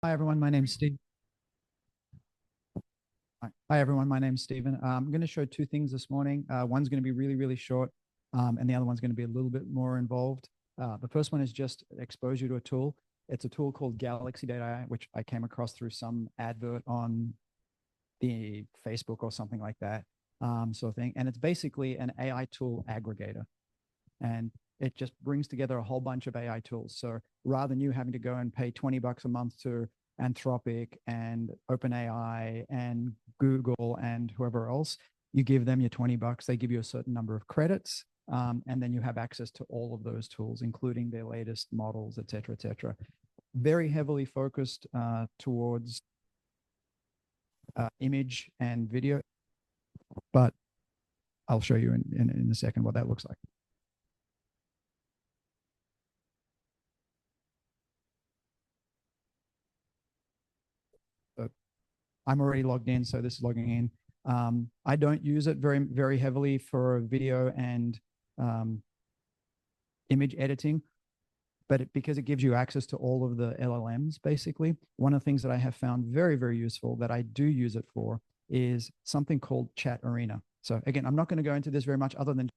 Hi everyone, my name's Steve. Hi everyone, my name's Stephen. I'm going to show two things this morning. One's going to be really, really short, and the other one's going to be a little bit more involved. The first one is just expose you to a tool. It's a tool called Galaxy.ai, which I came across through some advert on the Facebook or something like that, sort of thing. And it's basically an AI tool aggregator. And it just brings together a whole bunch of AI tools. So rather than you having to go and pay $20 a month to Anthropic and OpenAI and Google and whoever else, you give them your $20, they give you a certain number of credits, and then you have access to all of those tools, including their latest models, et cetera, et cetera. Very heavily focused towards image and video, but I'll show you in a second what that looks like. I'm already logged in, so this is logging in. I don't use it very heavily for video and image editing, but because it gives you access to all of the LLMs, basically, one of the things that I have found very useful that I do use it for is something called Chat Arena. So again, I'm not going to go into this very much other than,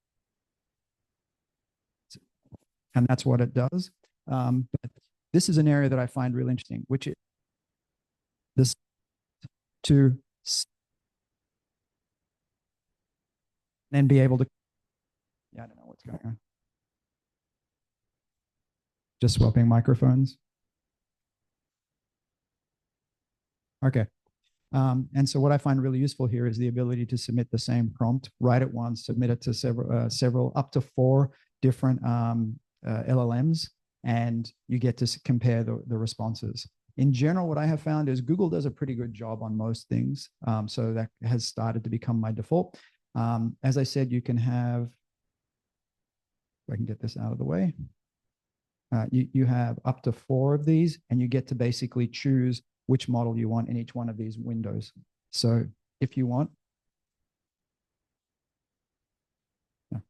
and that's what it does. But this is an area that I find really interesting, which is this to then be able to, yeah, I don't know what's going on. Just swapping microphones. Okay. And so what I find really useful here is the ability to submit the same prompt right at once, submit it to several up to 4 different LLMs, and you get to compare the responses. In general, what I have found is Google does a pretty good job on most things. So that has started to become my default. As I said, you can have, if I can get this out of the way, you have up to 4 of these, and you get to basically choose which model you want in each one of these windows. So if you want,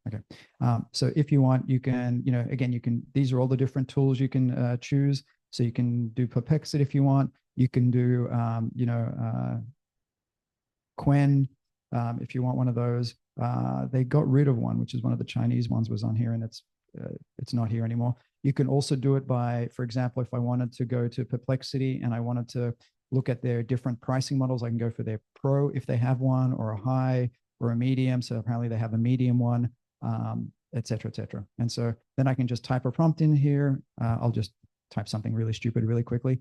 okay. So if you want, you can, again, these are all the different tools you can choose. So you can do Perplexity if you want. You can do, Quen if you want one of those. They got rid of one, which is one of the Chinese ones was on here, and it's not here anymore. You can also do it by, for example, if I wanted to go to Perplexity and I wanted to look at their different pricing models, I can go for their Pro if they have one, or a high, or a medium. So apparently they have a medium one, et cetera, et cetera. And so then I can just type a prompt in here. I'll just type something really stupid really quickly.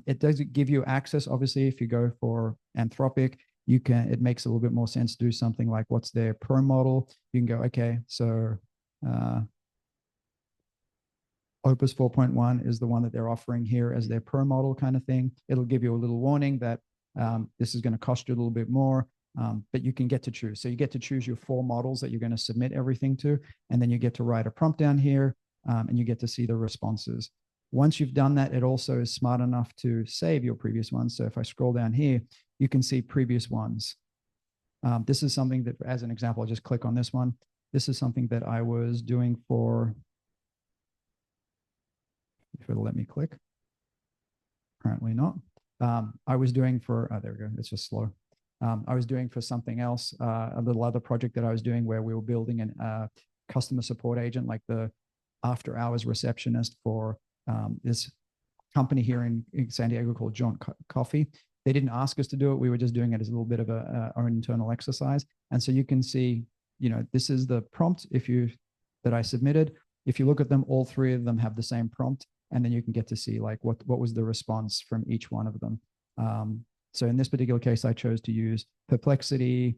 It does give you access, obviously, if you go for Anthropic, it makes a little bit more sense to do something like what's their Pro model. You can go, okay, so Opus 4.1 is the one that they're offering here as their Pro model kind of thing. It'll give you a little warning that this is going to cost you a little bit more, but you can get to choose. So you get to choose your 4 models that you're going to submit everything to, and then you get to write a prompt down here, and you get to see the responses. Once you've done that, it also is smart enough to save your previous ones. So if I scroll down here, you can see previous ones. This is something that, as an example, I'll just click on this one. This is something that I was doing for, if it'll let me click. Apparently not. I was doing for, there we go, it's just slow. I was doing for something else, a little other project that I was doing where we were building a customer support agent, like the after hours receptionist for this company here in San Diego called Jaunt Coffee. They didn't ask us to do it. We were just doing it as a little bit of our own internal exercise. And so you can see, this is the prompt that I submitted. If you look at them, all 3 of them have the same prompt. And then you can get to see like what was the response from each one of them. So in this particular case, I chose to use Perplexity,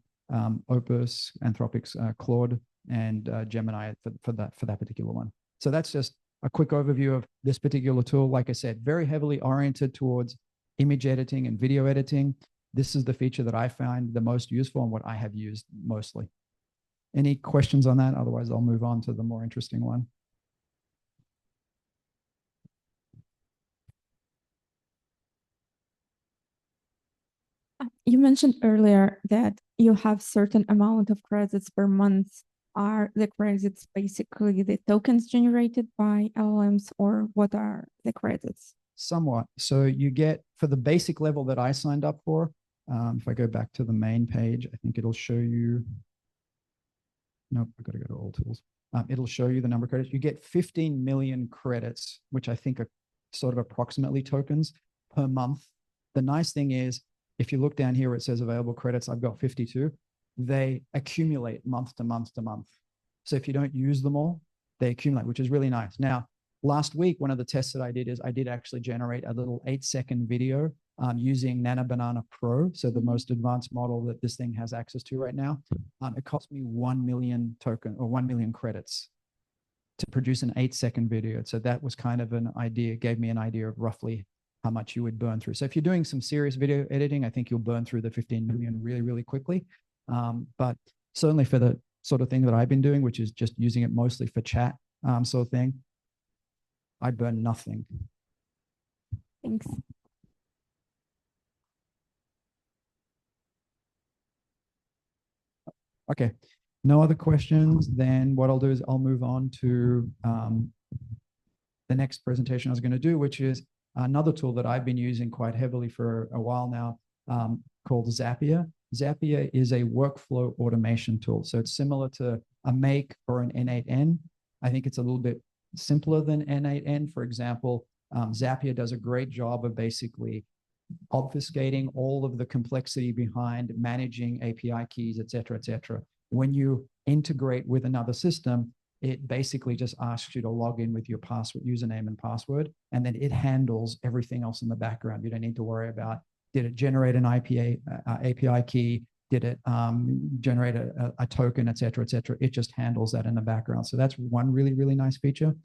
Opus, Anthropic's Claude, and Gemini for that particular one. So that's just a quick overview of this particular tool. Like I said, very heavily oriented towards image editing and video editing. This is the feature that I find the most useful and what I have used mostly. Any questions on that? Otherwise, I'll move on to the more interesting one. You mentioned earlier that you have certain amount of credits per month. Are the credits basically the tokens generated by LLMs, or what are the credits? Somewhat. So you get, for the basic level that I signed up for, if I go back to the main page, I think it'll show you. Nope, I've got to go to all tools. It'll show you the number of credits. You get 15 million credits, which I think are sort of approximately tokens per month. The nice thing is, if you look down here, it says available credits. I've got 52. They accumulate month to month to month. So if you don't use them all, they accumulate, which is really nice. Now, last week, one of the tests that I did is I did actually generate a little 8-second video using Nano Banana Pro. So the most advanced model that this thing has access to right now. It cost me 1 million token or 1 million credits to produce an 8-second video. So that was kind of an idea, gave me an idea of roughly how much you would burn through. So if you're doing some serious video editing, I think you'll burn through the 15 million really, really quickly. But certainly for the sort of thing that I've been doing, which is just using it mostly for chat sort of thing, I burn nothing. Thanks. Okay, no other questions. Then what I'll do is I'll move on to the next presentation I was going to do, which is another tool that I've been using quite heavily for a while now, called Zapier. Zapier is a workflow automation tool. So it's similar to a Make or an N8N. I think it's a little bit simpler than N8N. For example, Zapier does a great job of basically obfuscating all of the complexity behind managing API keys, et cetera, et cetera. When you integrate with another system, it basically just asks you to log in with your password, username and password, and then it handles everything else in the background. You don't need to worry about, did it generate an API key? Did it generate a token, et cetera, et cetera? It just handles that in the background. So that's one really, really nice feature.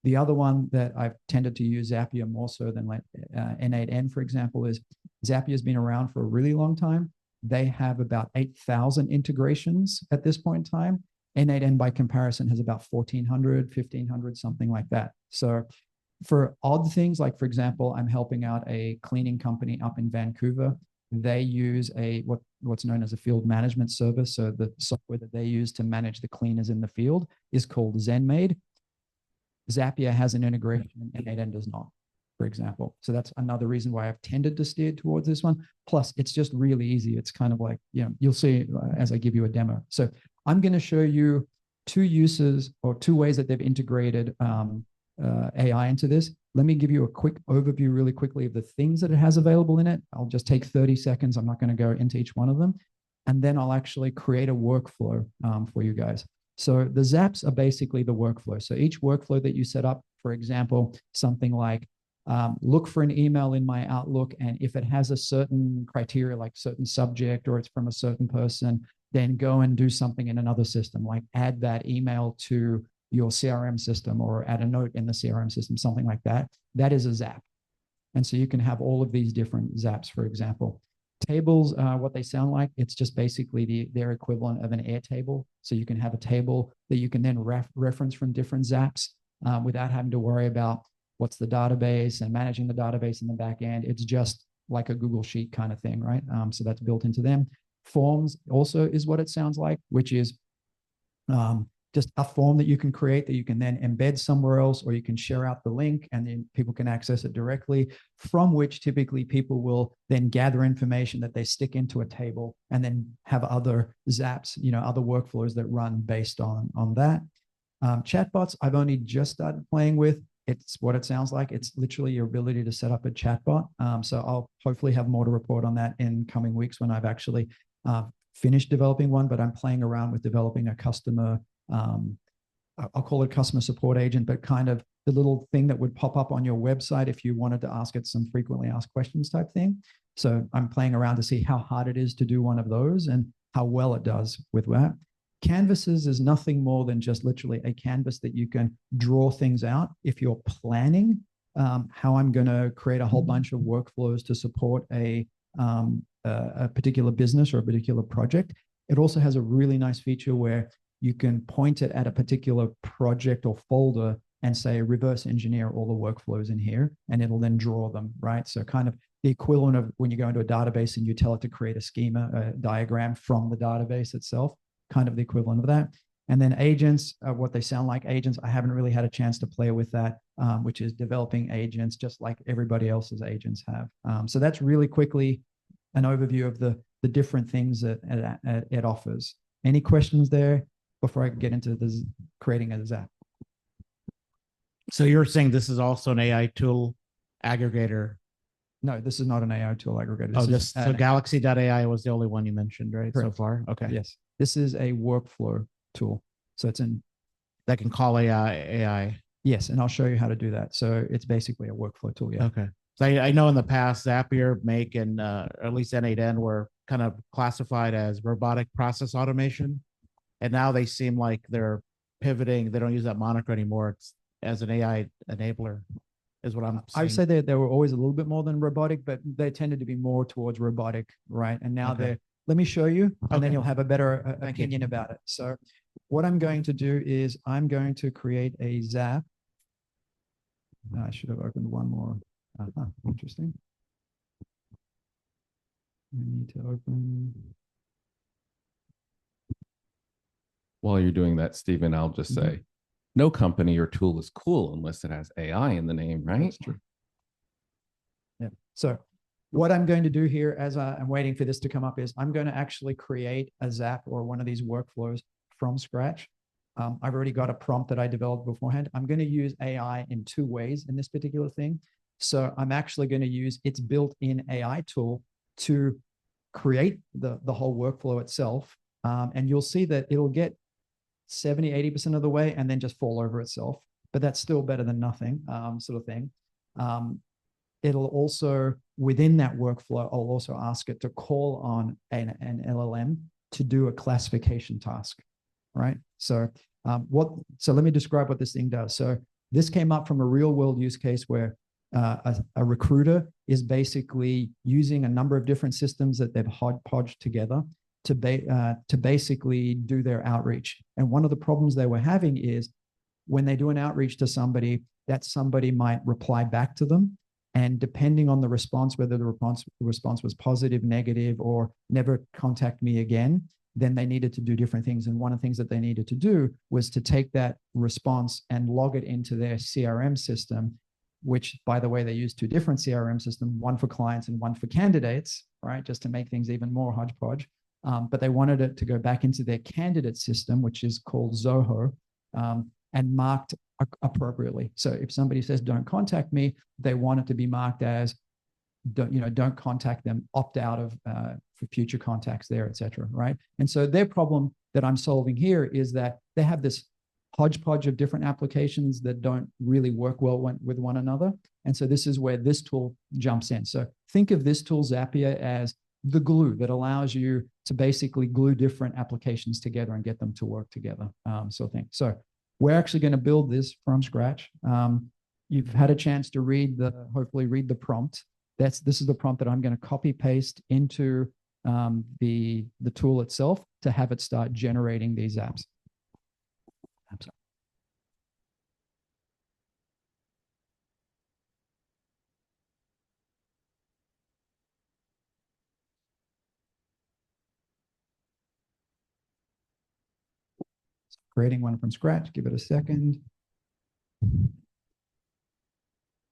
The other one that I've tended to use Zapier more so than like N8N, for example, is Zapier has been around for a really long time. They have about 8,000 integrations at this point in time. N8N by comparison has about 1,400, 1,500, something like that. So for odd things, like for example, I'm helping out a cleaning company up in Vancouver. They use what's known as a field management service. So the software that they use to manage the cleaners in the field is called ZenMaid. Zapier has an integration and N8N does not, for example. So that's another reason why I've tended to steer towards this one. Plus, it's just really easy. It's kind of like, you'll see as I give you a demo. So I'm going to show you two uses or two ways that they've integrated AI into this. Let me give you a quick overview really quickly of the things that it has available in it. I'll just take 30 seconds. I'm not going to go into each one of them. And then I'll actually create a workflow for you guys. So the Zaps are basically the workflow. So each workflow that you set up, for example, something like look for an email in my Outlook, and if it has a certain criteria, like certain subject or it's from a certain person, then go and do something in another system, like add that email to your CRM system or add a note in the CRM system, something like that. That is a Zap. And so you can have all of these different Zaps, for example. Tables, what they sound like, it's just basically their equivalent of an Airtable. So you can have a table that you can then reference from different Zaps without having to worry about what's the database and managing the database in the back end. It's just like a Google Sheet kind of thing, right? So that's built into them. Forms also is what it sounds like, which is just a form that you can create that you can then embed somewhere else, or you can share out the link and then people can access it directly, from which typically people will then gather information that they stick into a table and then have other Zaps, other workflows that run based on that. Chatbots, I've only just started playing with. It's what it sounds like. It's literally your ability to set up a chatbot. So I'll hopefully have more to report on that in coming weeks when I've actually finished developing one, but I'm playing around with developing a customer, I'll call it customer support agent, but kind of the little thing that would pop up on your website if you wanted to ask it some frequently asked questions type thing. So I'm playing around to see how hard it is to do one of those and how well it does with that. Canvases is nothing more than just literally a canvas that you can draw things out. If you're planning how I'm going to create a whole bunch of workflows to support a particular business or a particular project, it also has a really nice feature where you can point it at a particular project or folder and say reverse engineer all the workflows in here, and it'll then draw them, right? So kind of the equivalent of when you go into a database and you tell it to create a schema, a diagram from the database itself, kind of the equivalent of that. And then agents, what they sound like agents, I haven't really had a chance to play with that, which is developing agents just like everybody else's agents have. So that's really quickly an overview of the different things that it offers. Any questions there before I get into this creating a Zap? So you're saying this is also an AI tool aggregator? No, this is not an AI tool aggregator. Oh, just so Galaxy.ai was the only one you mentioned, right? Correct. So far? Okay. Yes. This is a workflow tool. So it's in that can call AI. Yes, and I'll show you how to do that. So it's basically a workflow tool. Yeah. Okay. So I know in the past, Zapier, Make, and at least N8N were kind of classified as robotic process automation. And now they seem like they're pivoting. They don't use that moniker anymore. It's as an AI enabler, is what I'm saying. I would say that they were always a little bit more than robotic, but they tended to be more towards robotic, right? And now they're, let me show you, and then you'll have a better opinion about it. So what I'm going to do is I'm going to create a Zap. I should have opened one more. Interesting. I need to open. While you're doing that, Stephen, I'll just say, no company or tool is cool unless it has AI in the name, right? That's true. Yeah. So what I'm going to do here as I'm waiting for this to come up is I'm going to actually create a Zap or one of these workflows from scratch. I've already got a prompt that I developed beforehand. I'm going to use AI in two ways in this particular thing. So I'm actually going to use its built-in AI tool to create the whole workflow itself. And you'll see that it'll get 70, 80% of the way and then just fall over itself. But that's still better than nothing, sort of thing. It'll also, within that workflow, I'll also ask it to call on an LLM to do a classification task, right? So so let me describe what this thing does. So this came up from a real world use case where a recruiter is basically using a number of different systems that they've hodgepodged together to basically do their outreach. And one of the problems they were having is when they do an outreach to somebody, that somebody might reply back to them. And depending on the response, whether the response was positive, negative, or never contact me again, then they needed to do different things. And one of the things that they needed to do was to take that response and log it into their CRM system, which, by the way, they use two different CRM systems, one for clients and one for candidates, right? Just to make things even more hodgepodge. But they wanted it to go back into their candidate system, which is called Zoho, and marked appropriately. So if somebody says, don't contact me, they want it to be marked as, don't contact them, opt out of for future contacts there, et cetera, right? And so their problem that I'm solving here is that they have this hodgepodge of different applications that don't really work well with one another. And so this is where this tool jumps in. So think of this tool, Zapier, as the glue that allows you to basically glue different applications together and get them to work together, sort of thing. So we're actually going to build this from scratch. You've had a chance to hopefully read the prompt. This is the prompt that I'm going to copy paste into the tool itself to have it start generating these apps. I'm sorry. Creating one from scratch. Give it a second.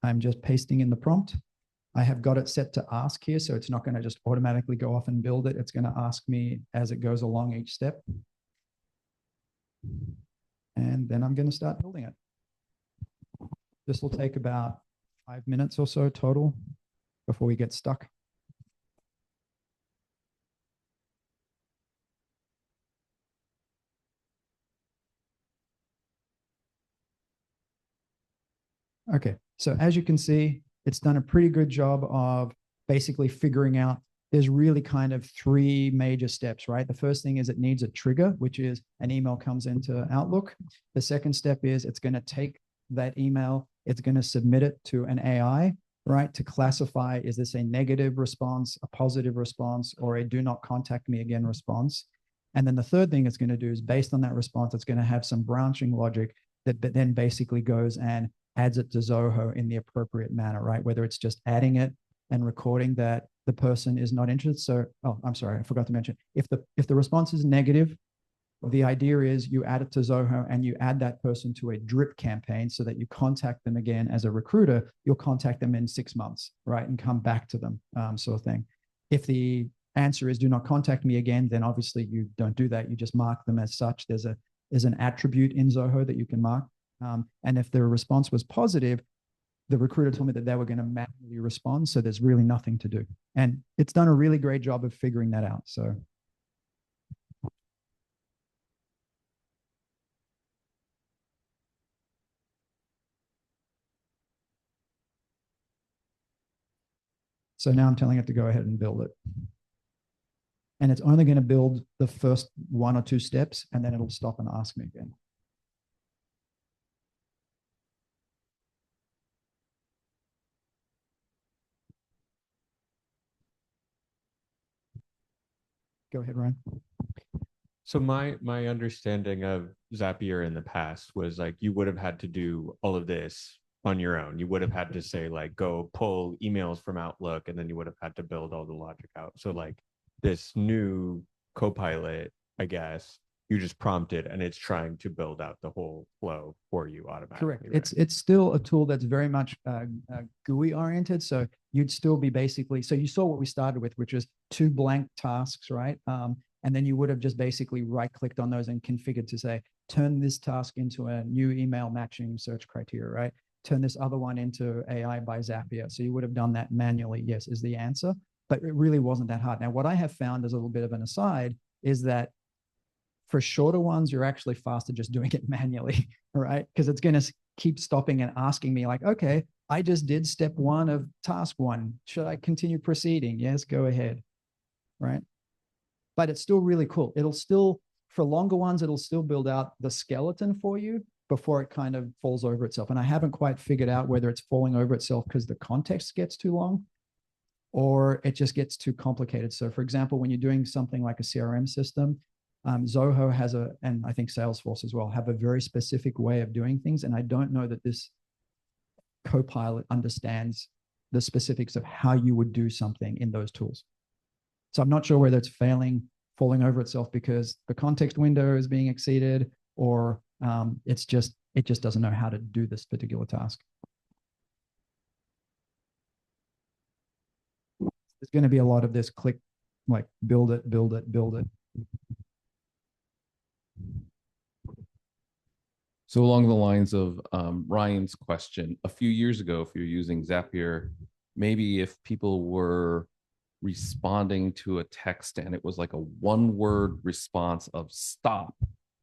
I'm just pasting in the prompt. I have got it set to ask here, so it's not going to just automatically go off and build it. It's going to ask me as it goes along each step. And then I'm going to start building it. This will take about 5 minutes or so total before we get stuck. Okay, so as you can see, it's done a pretty good job of basically figuring out there's really kind of three major steps, right? The first thing is it needs a trigger, which is an email comes into Outlook. The second step is it's going to take that email, it's going to submit it to an AI, right? To classify, is this a negative response, a positive response, or a do not contact me again response? And then the third thing it's going to do is based on that response, it's going to have some branching logic that then basically goes and adds it to Zoho in the appropriate manner, right? Whether it's just adding it and recording that the person is not interested. So, oh, I'm sorry, I forgot to mention, if the response is negative, the idea is you add it to Zoho and you add that person to a drip campaign so that you contact them again as a recruiter. You'll contact them in 6 months, right? And come back to them, sort of thing. If the answer is do not contact me again, then obviously you don't do that. You just mark them as such. There's an attribute in Zoho that you can mark. And if the response was positive, the recruiter told me that they were going to manually respond. So there's really nothing to do. And it's done a really great job of figuring that out. So now I'm telling it to go ahead and build it. And it's only going to build the first 1 or 2 steps, and then it'll stop and ask me again. Go ahead, Ryan. So my understanding of Zapier in the past was like you would have had to do all of this on your own. You would have had to say like go pull emails from Outlook, and then you would have had to build all the logic out. So like this new Copilot, I guess, you just prompt it and it's trying to build out the whole flow for you automatically. Correct. Right? It's still a tool that's very much GUI oriented. So you'd still be basically, so you saw what we started with, which was 2 blank tasks, right? And then you would have just basically right-clicked on those and configured to say, turn this task into a new email matching search criteria, right? Turn this other one into AI by Zapier. So you would have done that manually, yes, is the answer. But it really wasn't that hard. Now, what I have found as a little bit of an aside is that for shorter ones, you're actually faster just doing it manually, right? Because it's going to keep stopping and asking me like, okay, I just did step 1 of task 1. Should I continue proceeding? Yes, go ahead, right? But it's still really cool. It'll still, for longer ones, it'll still build out the skeleton for you before it kind of falls over itself. And I haven't quite figured out whether it's falling over itself because the context gets too long or it just gets too complicated. So for example, when you're doing something like a CRM system, Zoho has and I think Salesforce as well, have a very specific way of doing things. And I don't know that this Copilot understands the specifics of how you would do something in those tools. So I'm not sure whether it's falling over itself because the context window is being exceeded or it just doesn't know how to do this particular task. There's going to be a lot of this click, like build it, build it, build it. So along the lines of Ryan's question, a few years ago, if you're using Zapier, maybe if people were responding to a text and it was like a 1-word response of stop,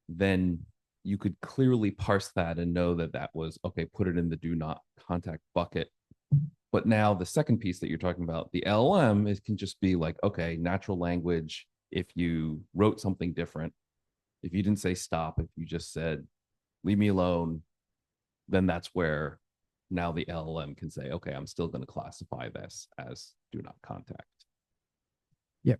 then you could clearly parse that and know that that was, okay, put it in the do not contact bucket. But now the second piece that you're talking about, the LLM, it can just be like, okay, natural language. If you wrote something different, if you didn't say stop, if you just said, leave me alone, then that's where now the LLM can say, okay, I'm still going to classify this as do not contact. Yeah.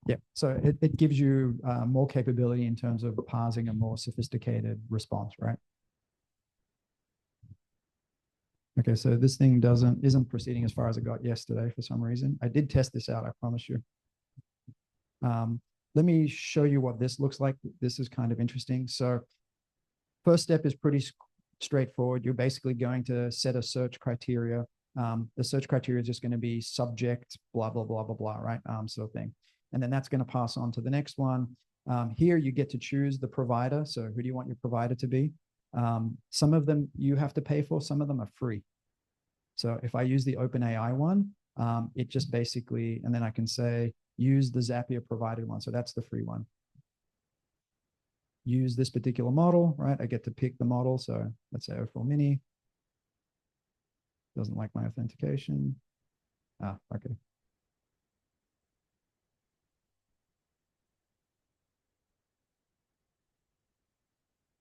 Yeah. So it gives you more capability in terms of parsing a more sophisticated response, right? Okay, so this thing isn't proceeding as far as it got yesterday for some reason. I did test this out, I promise you. Let me show you what this looks like. This is kind of interesting. So first step is pretty straightforward. You're basically going to set a search criteria. The search criteria is just going to be subject, blah, blah, blah, blah, blah, right? Sort of thing. And then that's going to pass on to the next one. Here you get to choose the provider. So who do you want your provider to be? Some of them you have to pay for, some of them are free. So if I use the OpenAI one, it just basically, and then I can say, use the Zapier provided one. So that's the free one. Use this particular model, right? I get to pick the model. So let's say O4 Mini. Doesn't like my authentication. Okay.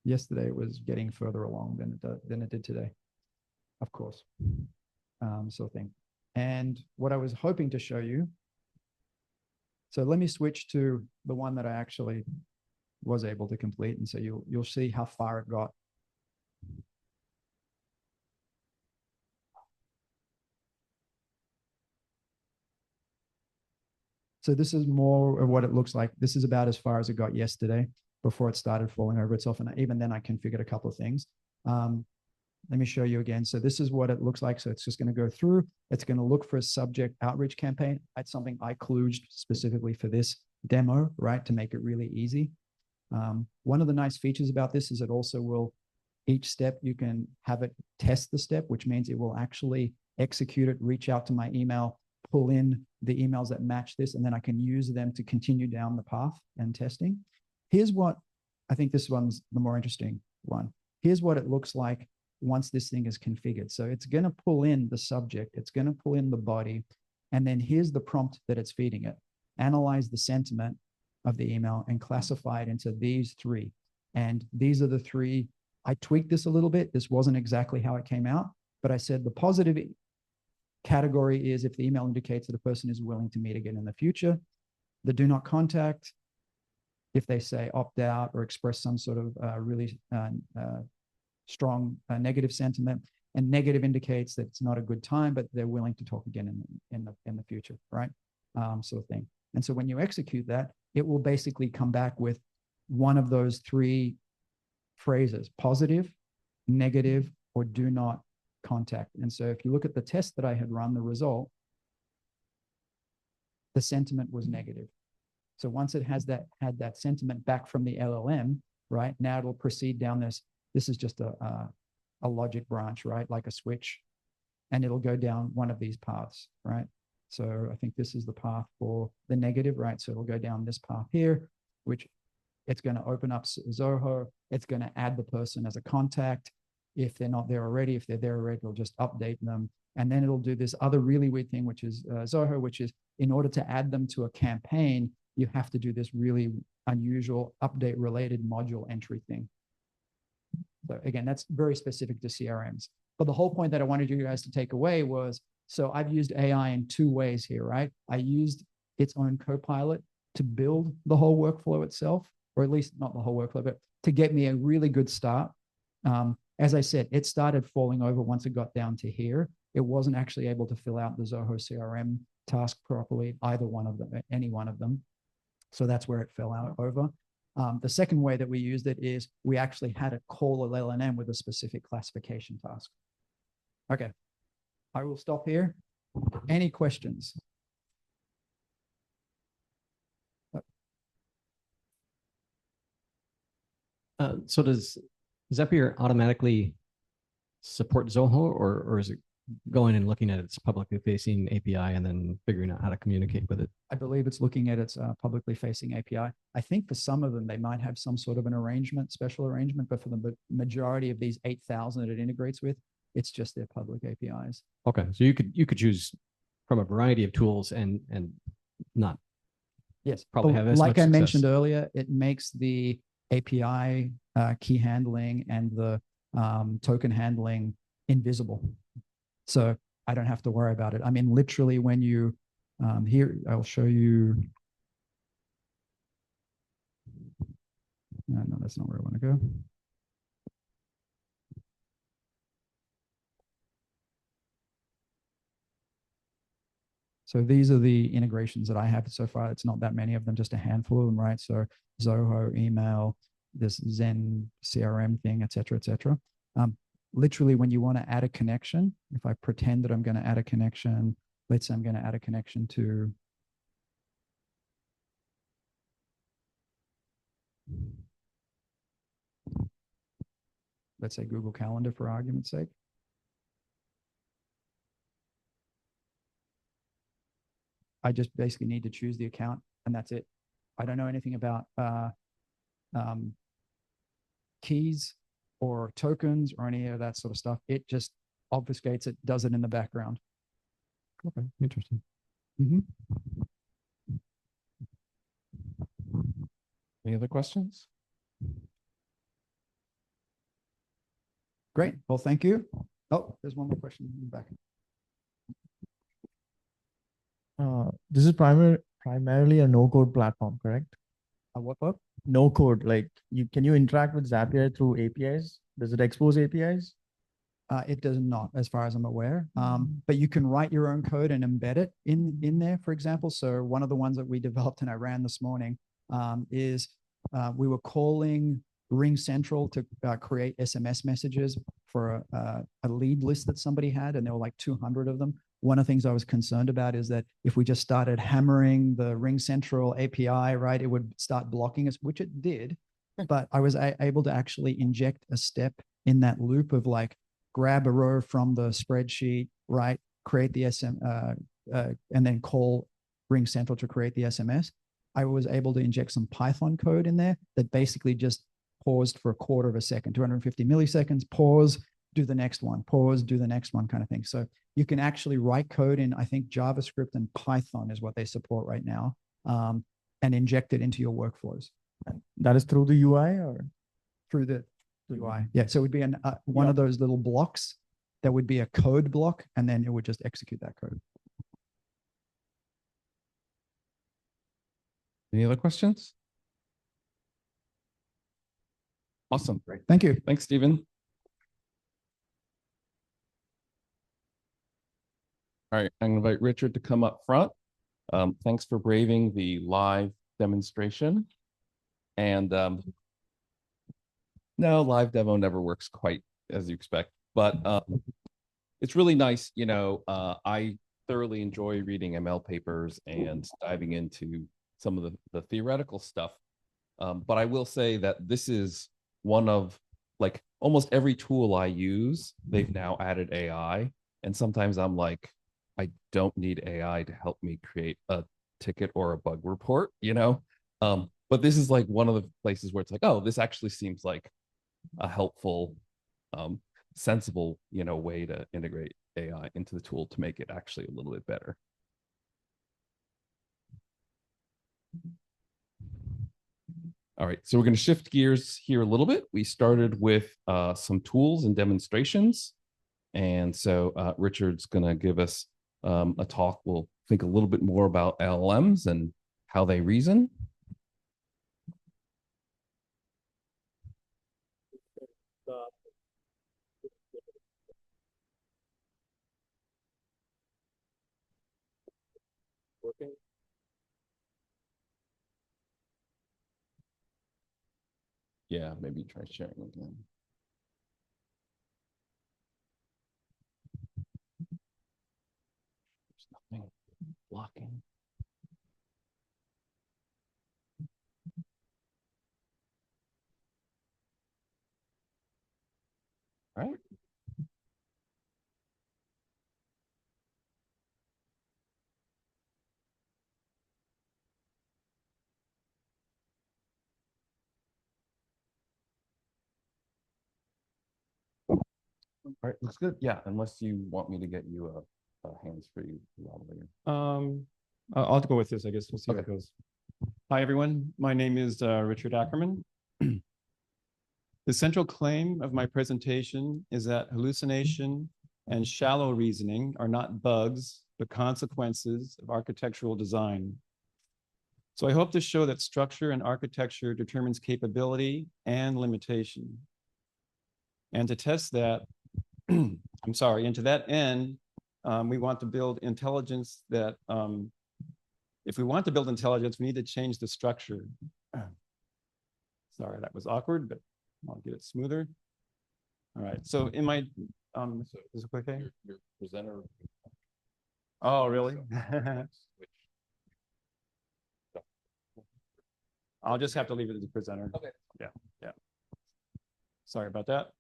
Yesterday it was getting further along than it did today, of course. Sort of thing. And what I was hoping to show you, so let me switch to the one that I actually was able to complete. And so you'll see how far it got. So this is more of what it looks like. This is about as far as it got yesterday. before it started falling over itself. And even then I configured a couple of things. Let me show you again. So this is what it looks like. So it's just going to go through. It's going to look for a subject outreach campaign. That's something I kludged specifically for this demo, right? To make it really easy. One of the nice features about this is it also will, each step you can have it test the step, which means it will actually execute it, reach out to my email, pull in the emails that match this, and then I can use them to continue down the path and testing. Here's what, I think this one's the more interesting one. Here's what it looks like once this thing is configured. So it's going to pull in the subject, it's going to pull in the body, and then here's the prompt that it's feeding it. Analyze the sentiment of the email and classify it into these three. And these are the three. I tweaked this a little bit. This wasn't exactly how it came out, but I said the positive category is if the email indicates that a person is willing to meet again in the future. The do not contact, if they say opt out or express some sort of really strong negative sentiment, and negative indicates that it's not a good time, but they're willing to talk again in the future, right? Sort of thing. And so when you execute that, it will basically come back with one of those three phrases: positive, negative, or do not contact. And so if you look at the test that I had run, the result, the sentiment was negative. So once it has had that sentiment back from the LLM, right, now it'll proceed down this. This is just a logic branch, right, like a switch, and it'll go down one of these paths, right? So I think this is the path for the negative, right? So it'll go down this path here, which it's going to open up Zoho. It's going to add the person as a contact. If they're not there already, if they're there already, it'll just update them. And then it'll do this other really weird thing, which is Zoho, which is in order to add them to a campaign, you have to do this really unusual update related module entry thing. So again, that's very specific to CRMs. But the whole point that I wanted you guys to take away was, so I've used AI in two ways here, right? I used its own copilot to build the whole workflow itself, or at least not the whole workflow, but to get me a really good start. As I said, it started falling over once it got down to here. It wasn't actually able to fill out the Zoho CRM task properly, either one of them, any one of them. So that's where it fell out over. The second way that we used it is we actually had it call a LLM with a specific classification task. Okay, I will stop here. Any questions? So does Zapier automatically support Zoho, or is it going and looking at its publicly facing API and then figuring out how to communicate with it? I believe it's looking at its publicly facing API. I think for some of them, they might have some sort of an arrangement, special arrangement, but for the majority of these 8,000 that it integrates with, it's just their public APIs. Okay, so you could choose from a variety of tools and not. Yes, probably have as like much I mentioned success. earlier, it makes the API key handling and the token handling invisible. So I don't have to worry about it. I mean, literally when you, here, I'll show you. No, that's not where I want to go. So these are the integrations that I have so far. It's not that many of them, just a handful of them, right? So Zoho, email, this Zen CRM thing, et cetera, et cetera. Literally, when you want to add a connection, if I pretend that I'm going to add a connection, let's say I'm going to add a connection to let's say Google Calendar for argument's sake. I just basically need to choose the account and that's it. I don't know anything about keys or tokens or any of that sort of stuff. It just obfuscates it, does it in the background. Okay, interesting. Any other questions? Great. Well, thank you. Oh, there's one more question in the back. This is primarily a no-code platform, correct? What? No code. Like can you interact with Zapier through APIs? Does it expose APIs? It does not, as far as I'm aware. But you can write your own code and embed it in there, for example. So one of the ones that we developed and I ran this morning is we were calling Ring Central to create SMS messages for a lead list that somebody had, and there were like 200 of them. One of the things I was concerned about is that if we just started hammering the Ring Central API, right, it would start blocking us, which it did. But I was able to actually inject a step in that loop of like grab a row from the spreadsheet, right, create the and then call Ring Central to create the SMS. I was able to inject some Python code in there that basically just paused for a quarter of a second, 250 milliseconds, pause, do the next one, pause, do the next one kind of thing. So you can actually write code in, I think, JavaScript and Python is what they support right now, and inject it into your workflows. That is through the UI or? Through the UI. Yeah, so it would be one of those little blocks that would be a code block, and then it would just execute that code. Any other questions? Awesome. Great. Thank you. Thanks, Stephen. All right, I'm going to invite Richard to come up front. Thanks for braving the live demonstration. And no, live demo never works quite as you expect, but it's really nice. You know, I thoroughly enjoy reading ML papers and diving into some of the theoretical stuff. But I will say that this is one of, like, almost every tool I use, they've now added AI. And sometimes I'm like, I don't need AI to help me create a ticket or a bug report, you know? But this is like one of the places where it's like, oh, this actually seems like a helpful, sensible, you know, way to integrate AI into the tool to make it actually a little bit better. All right, so we're going to shift gears here a little bit. We started with some tools and demonstrations. And so Richard's going to give us a talk. We'll think a little bit more about LLMs and how they reason. Working. Yeah, maybe try sharing again. There's nothing blocking. All right. All right, looks good. Yeah, unless you want me to get you a hands-free lavalier. I'll go with this, I guess. We'll see how it Okay. goes. Hi, everyone. My name is Richard Ackerman. The central claim of my presentation is that hallucination and shallow reasoning are not bugs, but consequences of architectural design. So I hope to show that structure and architecture determines capability and limitation. And to test that, and to that end, we want to build intelligence that, if we want to build intelligence, we need to change the structure. Sorry, that was awkward, but I'll get it smoother. All right, so in my, is it okay? Your presenter. Oh, really? I'll just have to leave it as a presenter. Okay. Yeah. Sorry about that.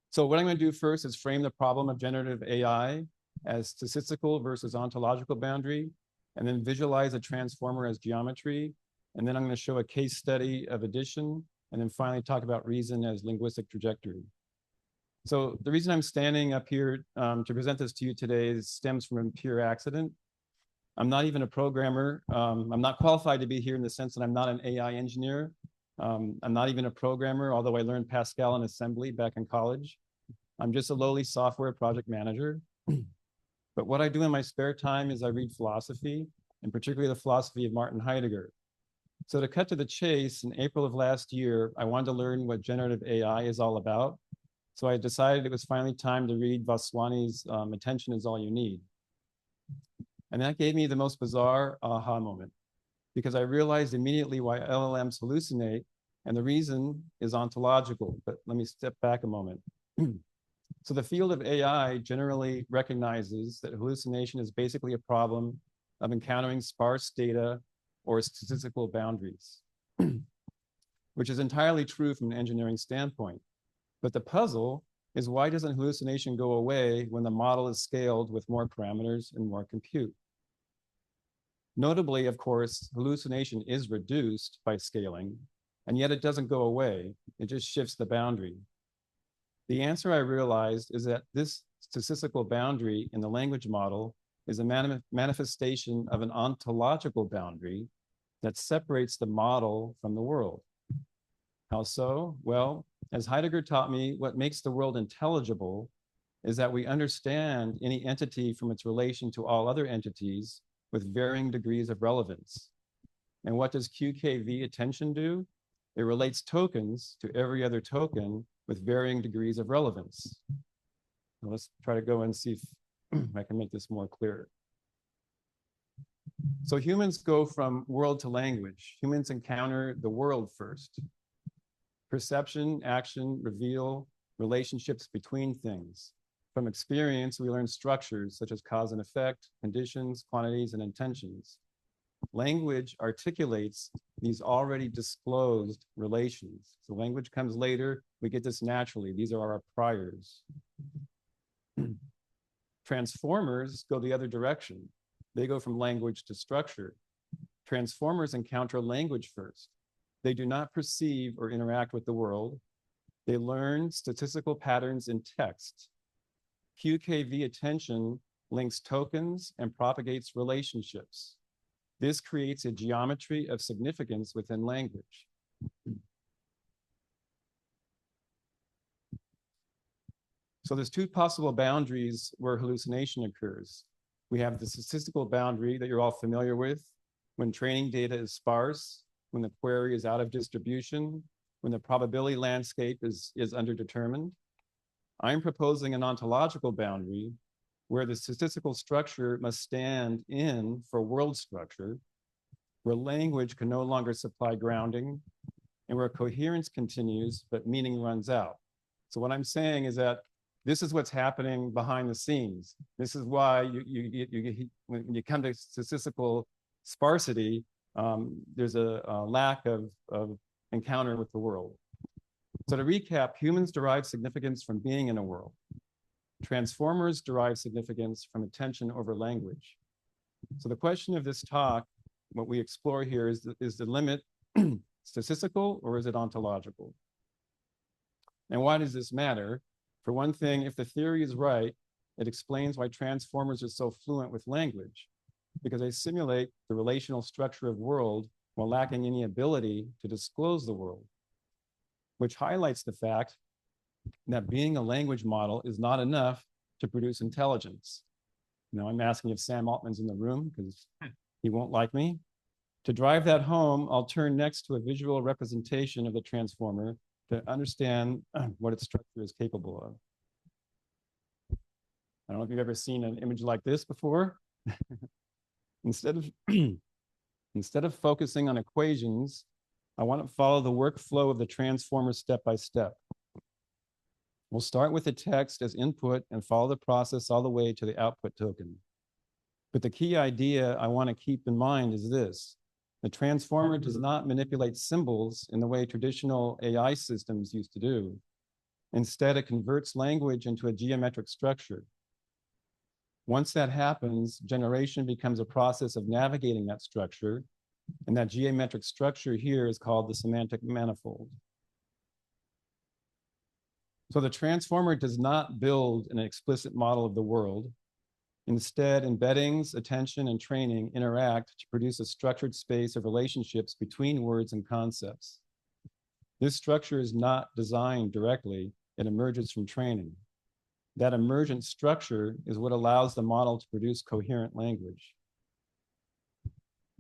So what I'm going to do first is frame the problem of generative AI as statistical versus ontological boundary, and then visualize a transformer as geometry. And then I'm going to show a case study of addition, and then finally talk about reason as linguistic trajectory. So the reason I'm standing up here to present this to you today stems from a pure accident. I'm not even a programmer. I'm not qualified to be here in the sense that I'm not an AI engineer. I'm not even a programmer, although I learned Pascal and assembly back in college. I'm just a lowly software project manager. But what I do in my spare time is I read philosophy, and particularly the philosophy of Martin Heidegger. So to cut to the chase, in April of last year, I wanted to learn what generative AI is all about. So I decided it was finally time to read Vaswani's Attention is All You Need. And that gave me the most bizarre aha moment. because I realized immediately why LLMs hallucinate, and the reason is ontological. But let me step back a moment. So the field of AI generally recognizes that hallucination is basically a problem of encountering sparse data or statistical boundaries, which is entirely true from an engineering standpoint. But the puzzle is, why doesn't hallucination go away when the model is scaled with more parameters and more compute? Notably, of course, hallucination is reduced by scaling, and yet it doesn't go away. It just shifts the boundary. The answer, I realized, is that this statistical boundary in the language model is a manifestation of an ontological boundary that separates the model from the world. How so? Well, as Heidegger taught me, what makes the world intelligible is that we understand any entity from its relation to all other entities with varying degrees of relevance. And what does QKV attention do? It relates tokens to every other token with varying degrees of relevance. Now let's try to go and see if I can make this more clear. So humans go from world to language. Humans encounter the world first. Perception, action, reveal, relationships between things. From experience, we learn structures such as cause and effect, conditions, quantities, and intentions. Language articulates these already disclosed relations. So language comes later, we get this naturally. These are our priors. Transformers go the other direction. They go from language to structure. Transformers encounter language first. They do not perceive or interact with the world. They learn statistical patterns in text. QKV attention links tokens and propagates relationships. This creates a geometry of significance within language. So there's two possible boundaries where hallucination occurs. We have the statistical boundary that you're all familiar with, when training data is sparse, when the query is out of distribution, when the probability landscape is underdetermined. I'm proposing an ontological boundary where the statistical structure must stand in for world structure, where language can no longer supply grounding, and where coherence continues, but meaning runs out. So what I'm saying is that this is what's happening behind the scenes. This is why when you come to statistical sparsity, there's a lack of encounter with the world. So to recap, humans derive significance from being in a world. Transformers derive significance from attention over language. So the question of this talk, what we explore here is the limit statistical or is it ontological? And why does this matter? For one thing, if the theory is right, it explains why transformers are so fluent with language, because they simulate the relational structure of world while lacking any ability to disclose the world, which highlights the fact that being a language model is not enough to produce intelligence. Now I'm asking if Sam Altman's in the room because he won't like me. To drive that home, I'll turn next to a visual representation of the transformer to understand what its structure is capable of. I don't know if you've ever seen an image like this before. Instead of focusing on equations, I want to follow the workflow of the transformer step by step. We'll start with the text as input and follow the process all the way to the output token. But the key idea I want to keep in mind is this. The transformer does not manipulate symbols in the way traditional AI systems used to do. Instead, it converts language into a geometric structure. Once that happens, generation becomes a process of navigating that structure, and that geometric structure here is called the semantic manifold. So the transformer does not build an explicit model of the world. Instead, embeddings, attention, and training interact to produce a structured space of relationships between words and concepts. This structure is not designed directly, it emerges from training. That emergent structure is what allows the model to produce coherent language.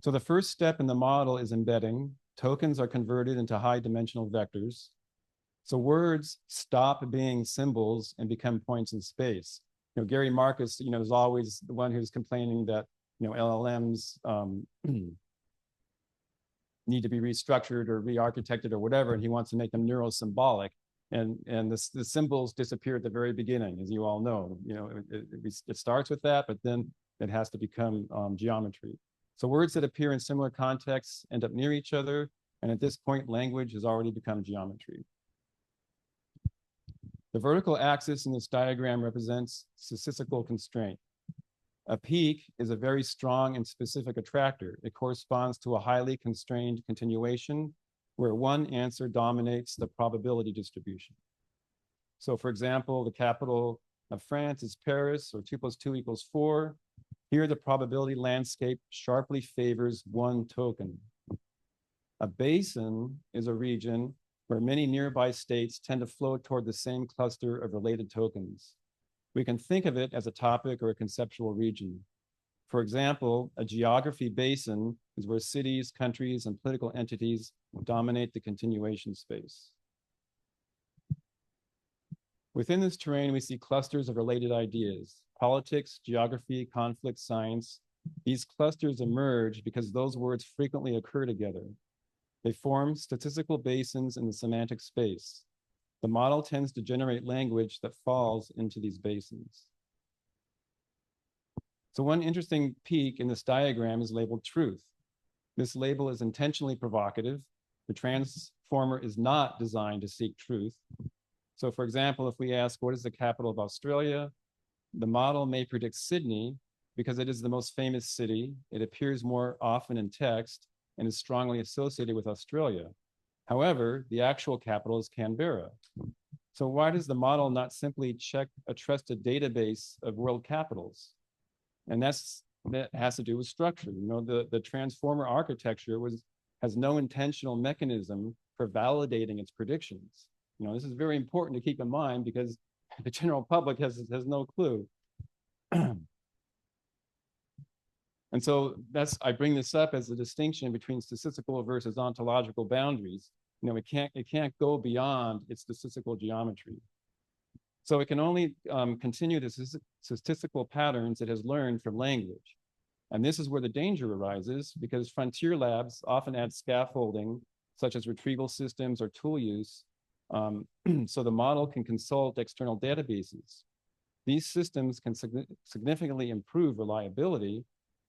So the first step in the model is embedding. Tokens are converted into high-dimensional vectors. So words stop being symbols and become points in space. You know, Gary Marcus, is always the one who's complaining that, LLMs need to be restructured or re-architected or whatever, and he wants to make them neurosymbolic. And the symbols disappear at the very beginning, as you all know. You know, it starts with that, but then it has to become geometry. So words that appear in similar contexts end up near each other, and at this point, language has already become geometry. The vertical axis in this diagram represents statistical constraint. A peak is a very strong and specific attractor. It corresponds to a highly constrained continuation where one answer dominates the probability distribution. So for example, the capital of France is Paris, or 2 + 2 = 4. Here, the probability landscape sharply favors one token. A basin is a region where many nearby states tend to flow toward the same cluster of related tokens. We can think of it as a topic or a conceptual region. For example, a geography basin is where cities, countries, and political entities dominate the continuation space. Within this terrain, we see clusters of related ideas: politics, geography, conflict, science. These clusters emerge because those words frequently occur together. They form statistical basins in the semantic space. The model tends to generate language that falls into these basins. So one interesting peak in this diagram is labeled truth. This label is intentionally provocative. The transformer is not designed to seek truth. So for example, if we ask, what is the capital of Australia? The model may predict Sydney because it is the most famous city. It appears more often in text and is strongly associated with Australia. However, the actual capital is Canberra. So why does the model not simply check a trusted database of world capitals? And that has to do with structure. You know, the transformer architecture has no intentional mechanism for validating its predictions. You know, this is very important to keep in mind because the general public has no clue. And so I bring this up as a distinction between statistical versus ontological boundaries. You know, it can't go beyond its statistical geometry. So it can only continue the statistical patterns it has learned from language. And this is where the danger arises because frontier labs often add scaffolding, such as retrieval systems or tool use, so the model can consult external databases. These systems can significantly improve reliability,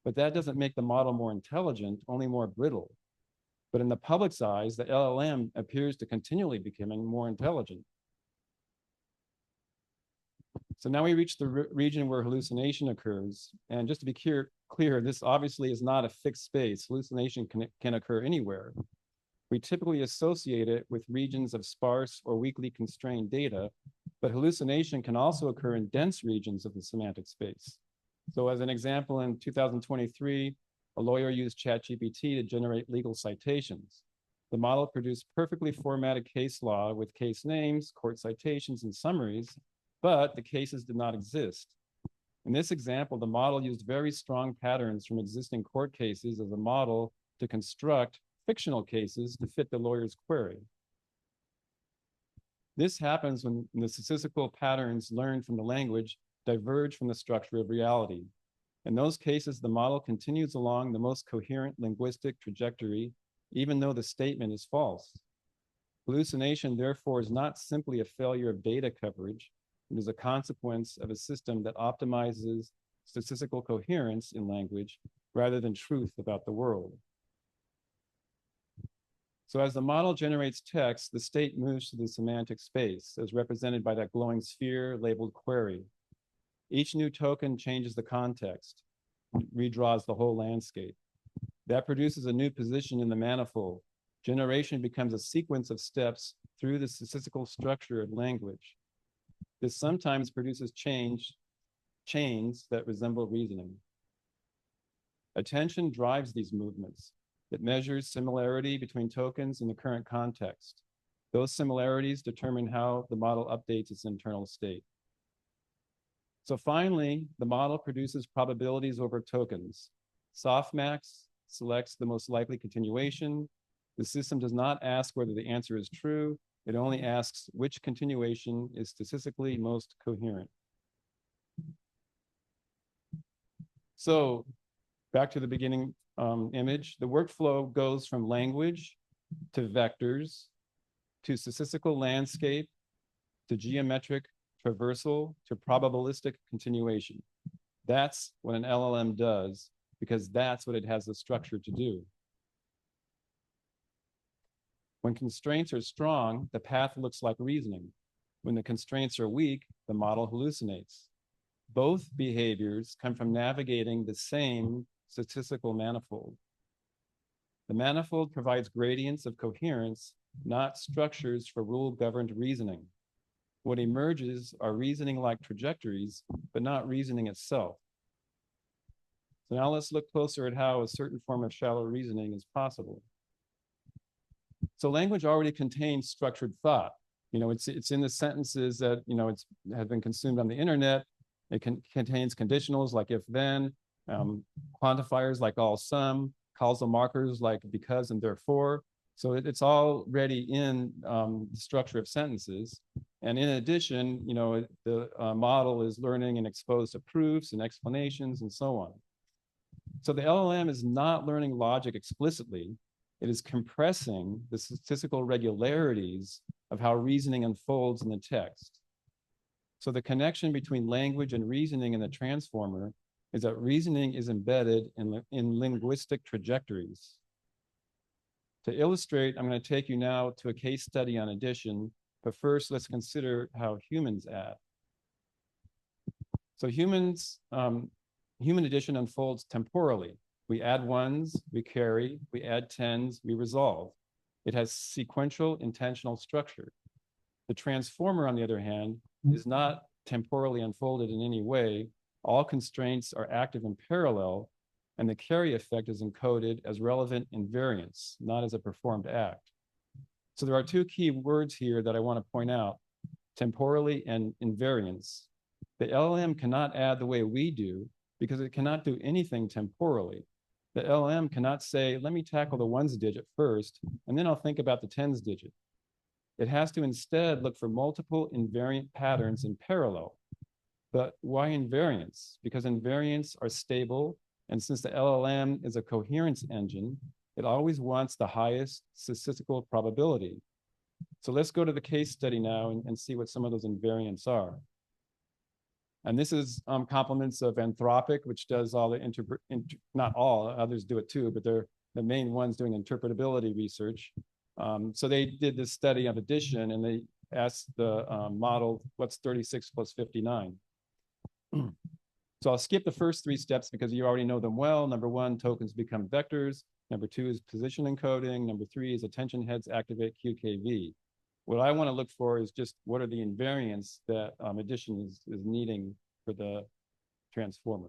but that doesn't make the model more intelligent, only more brittle. But in the public's eyes, the LLM appears to continually becoming more intelligent. So now we reach the region where hallucination occurs. And just to be clear, this obviously is not a fixed space. Hallucination can occur anywhere. We typically associate it with regions of sparse or weakly constrained data, but hallucination can also occur in dense regions of the semantic space. So as an example, in 2023, a lawyer used ChatGPT to generate legal citations. The model produced perfectly formatted case law with case names, court citations, and summaries, but the cases did not exist. In this example, the model used very strong patterns from existing court cases as a model to construct fictional cases to fit the lawyer's query. This happens when the statistical patterns learned from the language diverge from the structure of reality. In those cases, the model continues along the most coherent linguistic trajectory, even though the statement is false. Hallucination, therefore, is not simply a failure of data coverage. It is a consequence of a system that optimizes statistical coherence in language rather than truth about the world. So as the model generates text, the state moves to the semantic space, as represented by that glowing sphere labeled query. Each new token changes the context, redraws the whole landscape. That produces a new position in the manifold. Generation becomes a sequence of steps through the statistical structure of language. This sometimes produces chains that resemble reasoning. Attention drives these movements. It measures similarity between tokens in the current context. Those similarities determine how the model updates its internal state. So finally, the model produces probabilities over tokens. Softmax selects the most likely continuation. The system does not ask whether the answer is true. It only asks which continuation is statistically most coherent. So back to the beginning image, the workflow goes from language to vectors to statistical landscape to geometric traversal to probabilistic continuation. That's what an LLM does, because that's what it has the structure to do. When constraints are strong, the path looks like reasoning. When the constraints are weak, the model hallucinates. Both behaviors come from navigating the same statistical manifold. The manifold provides gradients of coherence, not structures for rule-governed reasoning. What emerges are reasoning-like trajectories, but not reasoning itself. So now let's look closer at how a certain form of shallow reasoning is possible. So language already contains structured thought. You know, it's in the sentences that, you know, have been consumed on the internet. It contains conditionals like if then, quantifiers like all sum, causal markers like because and therefore. So it's already in the structure of sentences. And in addition, you know, the model is learning and exposed to proofs and explanations and so on. So the LLM is not learning logic explicitly. It is compressing the statistical regularities of how reasoning unfolds in the text. So the connection between language and reasoning in the transformer is that reasoning is embedded in linguistic trajectories. To illustrate, I'm going to take you now to a case study on addition, but first let's consider how humans add. So human addition unfolds temporally. We add ones, we carry, we add tens, we resolve. It has sequential intentional structure. The transformer, on the other hand, is not temporally unfolded in any way. All constraints are active in parallel, and the carry effect is encoded as relevant invariance, not as a performed act. So there are two key words here that I want to point out, temporally and invariance. The LLM cannot add the way we do because it cannot do anything temporally. The LLM cannot say, let me tackle the ones digit first, and then I'll think about the tens digit. It has to instead look for multiple invariant patterns in parallel. But why invariants? Because invariants are stable, and since the LLM is a coherence engine, it always wants the highest statistical probability. So let's go to the case study now and see what some of those invariants are. And this is compliments of Anthropic, which does all the not all, others do it too, but they're the main ones doing interpretability research. So they did this study of addition, and they asked the model, what's 36 plus 59? So I'll skip the first three steps because you already know them well. Number one, tokens become vectors. Number two is position encoding. Number three is attention heads activate QKV. What I want to look for is just what are the invariants that addition is needing for the transformer.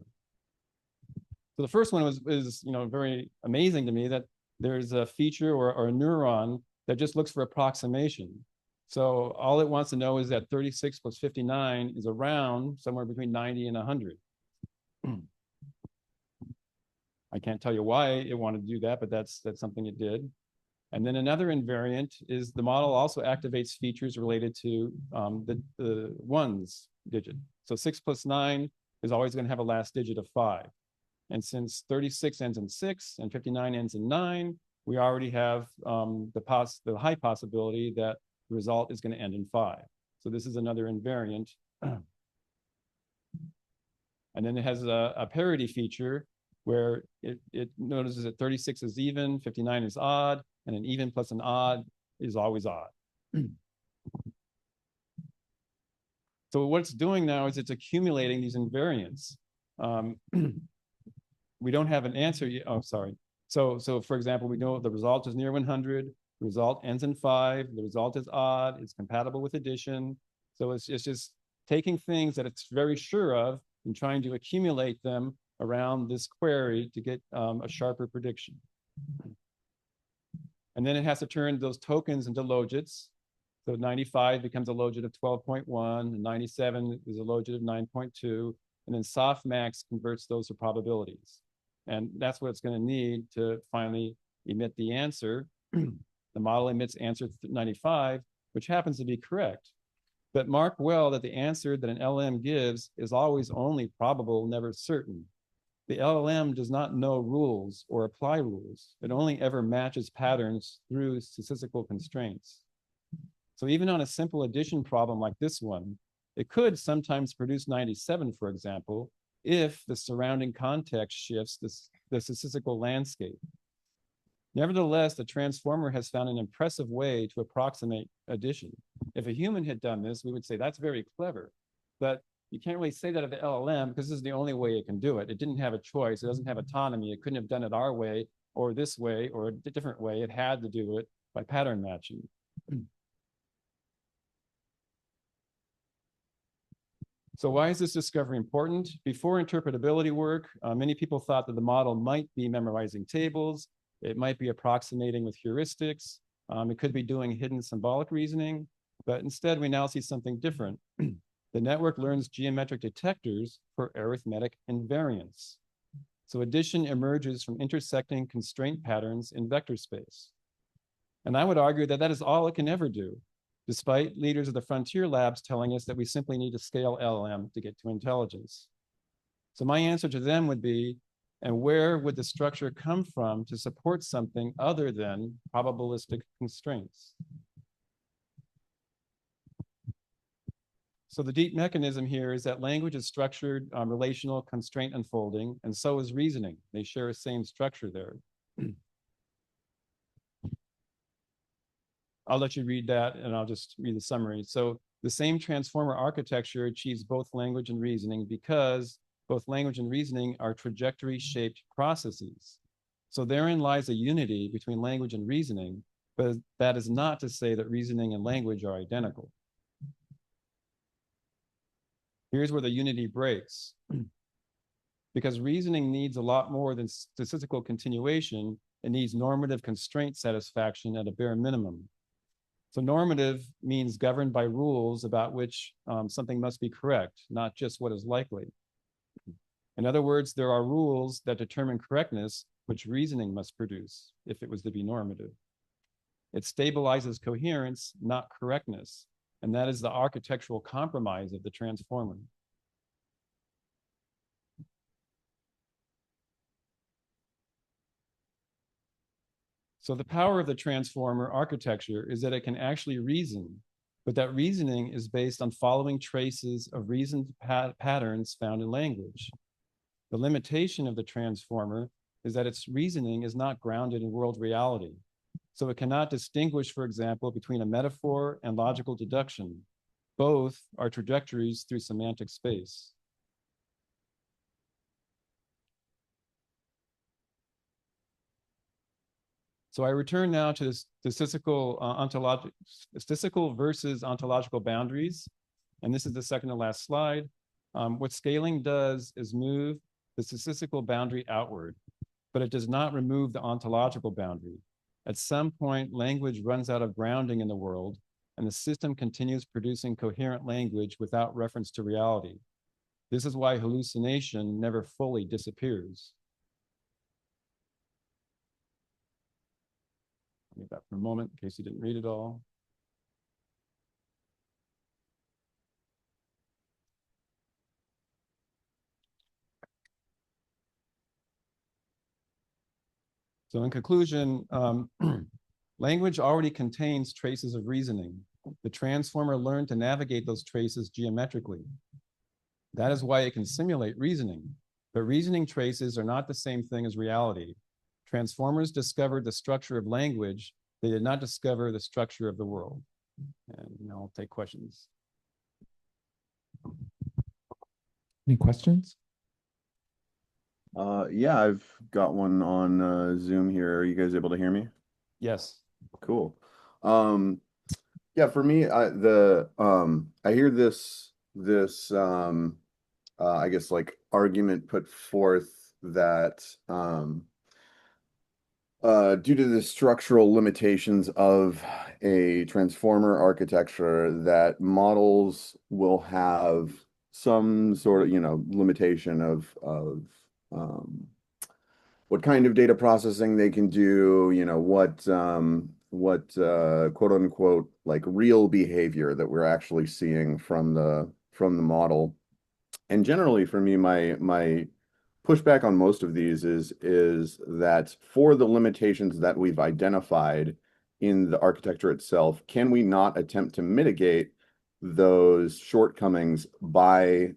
So the first one is you know, very amazing to me, that there's a feature or a neuron that just looks for approximation. So all it wants to know is that 36 plus 59 is around somewhere between 90 and 100. I can't tell you why it wanted to do that, but that's something it did. And then another invariant is the model also activates features related to the ones digit. So 6 plus 9 is always going to have a last digit of 5. And since 36 ends in 6 and 59 ends in 9, we already have the high possibility that the result is going to end in 5. So this is another invariant. And then it has a parity feature where it notices that 36 is even, 59 is odd, and an even plus an odd is always odd. So what it's doing now is it's accumulating these invariants. We don't have an answer yet. Oh, sorry. So for example, we know the result is near 100, the result ends in 5, the result is odd, it's compatible with addition. So it's just taking things that it's very sure of and trying to accumulate them around this query to get a sharper prediction. And then it has to turn those tokens into logits. So 95 becomes a logit of 12.1, and 97 is a logit of 9.2, and then softmax converts those to probabilities. And that's what it's going to need to finally emit the answer. The model emits answer 95, which happens to be correct. But mark well that the answer that an LM gives is always only probable, never certain. the LLM does not know rules or apply rules. It only ever matches patterns through statistical constraints. So even on a simple addition problem like this one, it could sometimes produce 97, for example, if the surrounding context shifts the statistical landscape. Nevertheless, the transformer has found an impressive way to approximate addition. If a human had done this, we would say that's very clever. But you can't really say that of the LLM because this is the only way it can do it. It didn't have a choice. It doesn't have autonomy. It couldn't have done it our way or this way or a different way. It had to do it by pattern matching. So why is this discovery important? Before interpretability work, many people thought that the model might be memorizing tables. It might be approximating with heuristics. It could be doing hidden symbolic reasoning, but instead we now see something different. The network learns geometric detectors for arithmetic invariance. So addition emerges from intersecting constraint patterns in vector space. And I would argue that that is all it can ever do, despite leaders of the frontier labs telling us that we simply need to scale LLM to get to intelligence. So my answer to them would be, and where would the structure come from to support something other than probabilistic constraints? So the deep mechanism here is that language is structured relational constraint unfolding, and so is reasoning. They share a same structure there. I'll let you read that and I'll just read the summary. So the same transformer architecture achieves both language and reasoning because both language and reasoning are trajectory-shaped processes. So therein lies a unity between language and reasoning, but that is not to say that reasoning and language are identical. Here's where the unity breaks. Because reasoning needs a lot more than statistical continuation. It needs normative constraint satisfaction at a bare minimum. So normative means governed by rules about which something must be correct, not just what is likely. In other words, there are rules that determine correctness, which reasoning must produce if it was to be normative. It stabilizes coherence, not correctness. And that is the architectural compromise of the transformer. So the power of the transformer architecture is that it can actually reason, but that reasoning is based on following traces of reasoned patterns found in language. The limitation of the transformer is that its reasoning is not grounded in world reality. So it cannot distinguish, for example, between a metaphor and logical deduction. Both are trajectories through semantic space. So I return now to statistical versus ontological boundaries. And this is the second to last slide. What scaling does is move the statistical boundary outward, but it does not remove the ontological boundary. At some point, language runs out of grounding in the world, and the system continues producing coherent language without reference to reality. This is why hallucination never fully disappears. I'll leave that for a moment in case you didn't read it all. So in conclusion, language already contains traces of reasoning. The transformer learned to navigate those traces geometrically. That is why it can simulate reasoning, but reasoning traces are not the same thing as reality. Transformers discovered the structure of language. They did not discover the structure of the world. And now I'll take questions. Any questions? Yeah, I've got one on Zoom here. Are you guys able to hear me? Yes. Cool. Yeah, for me, I hear this I guess like argument put forth that due to the structural limitations of a transformer architecture, that models will have some sort of, limitation of what kind of data processing they can do, what quote unquote like real behavior that we're actually seeing from the model. And generally for me, my pushback on most of these is that for the limitations that we've identified in the architecture itself, can we not attempt to mitigate those shortcomings by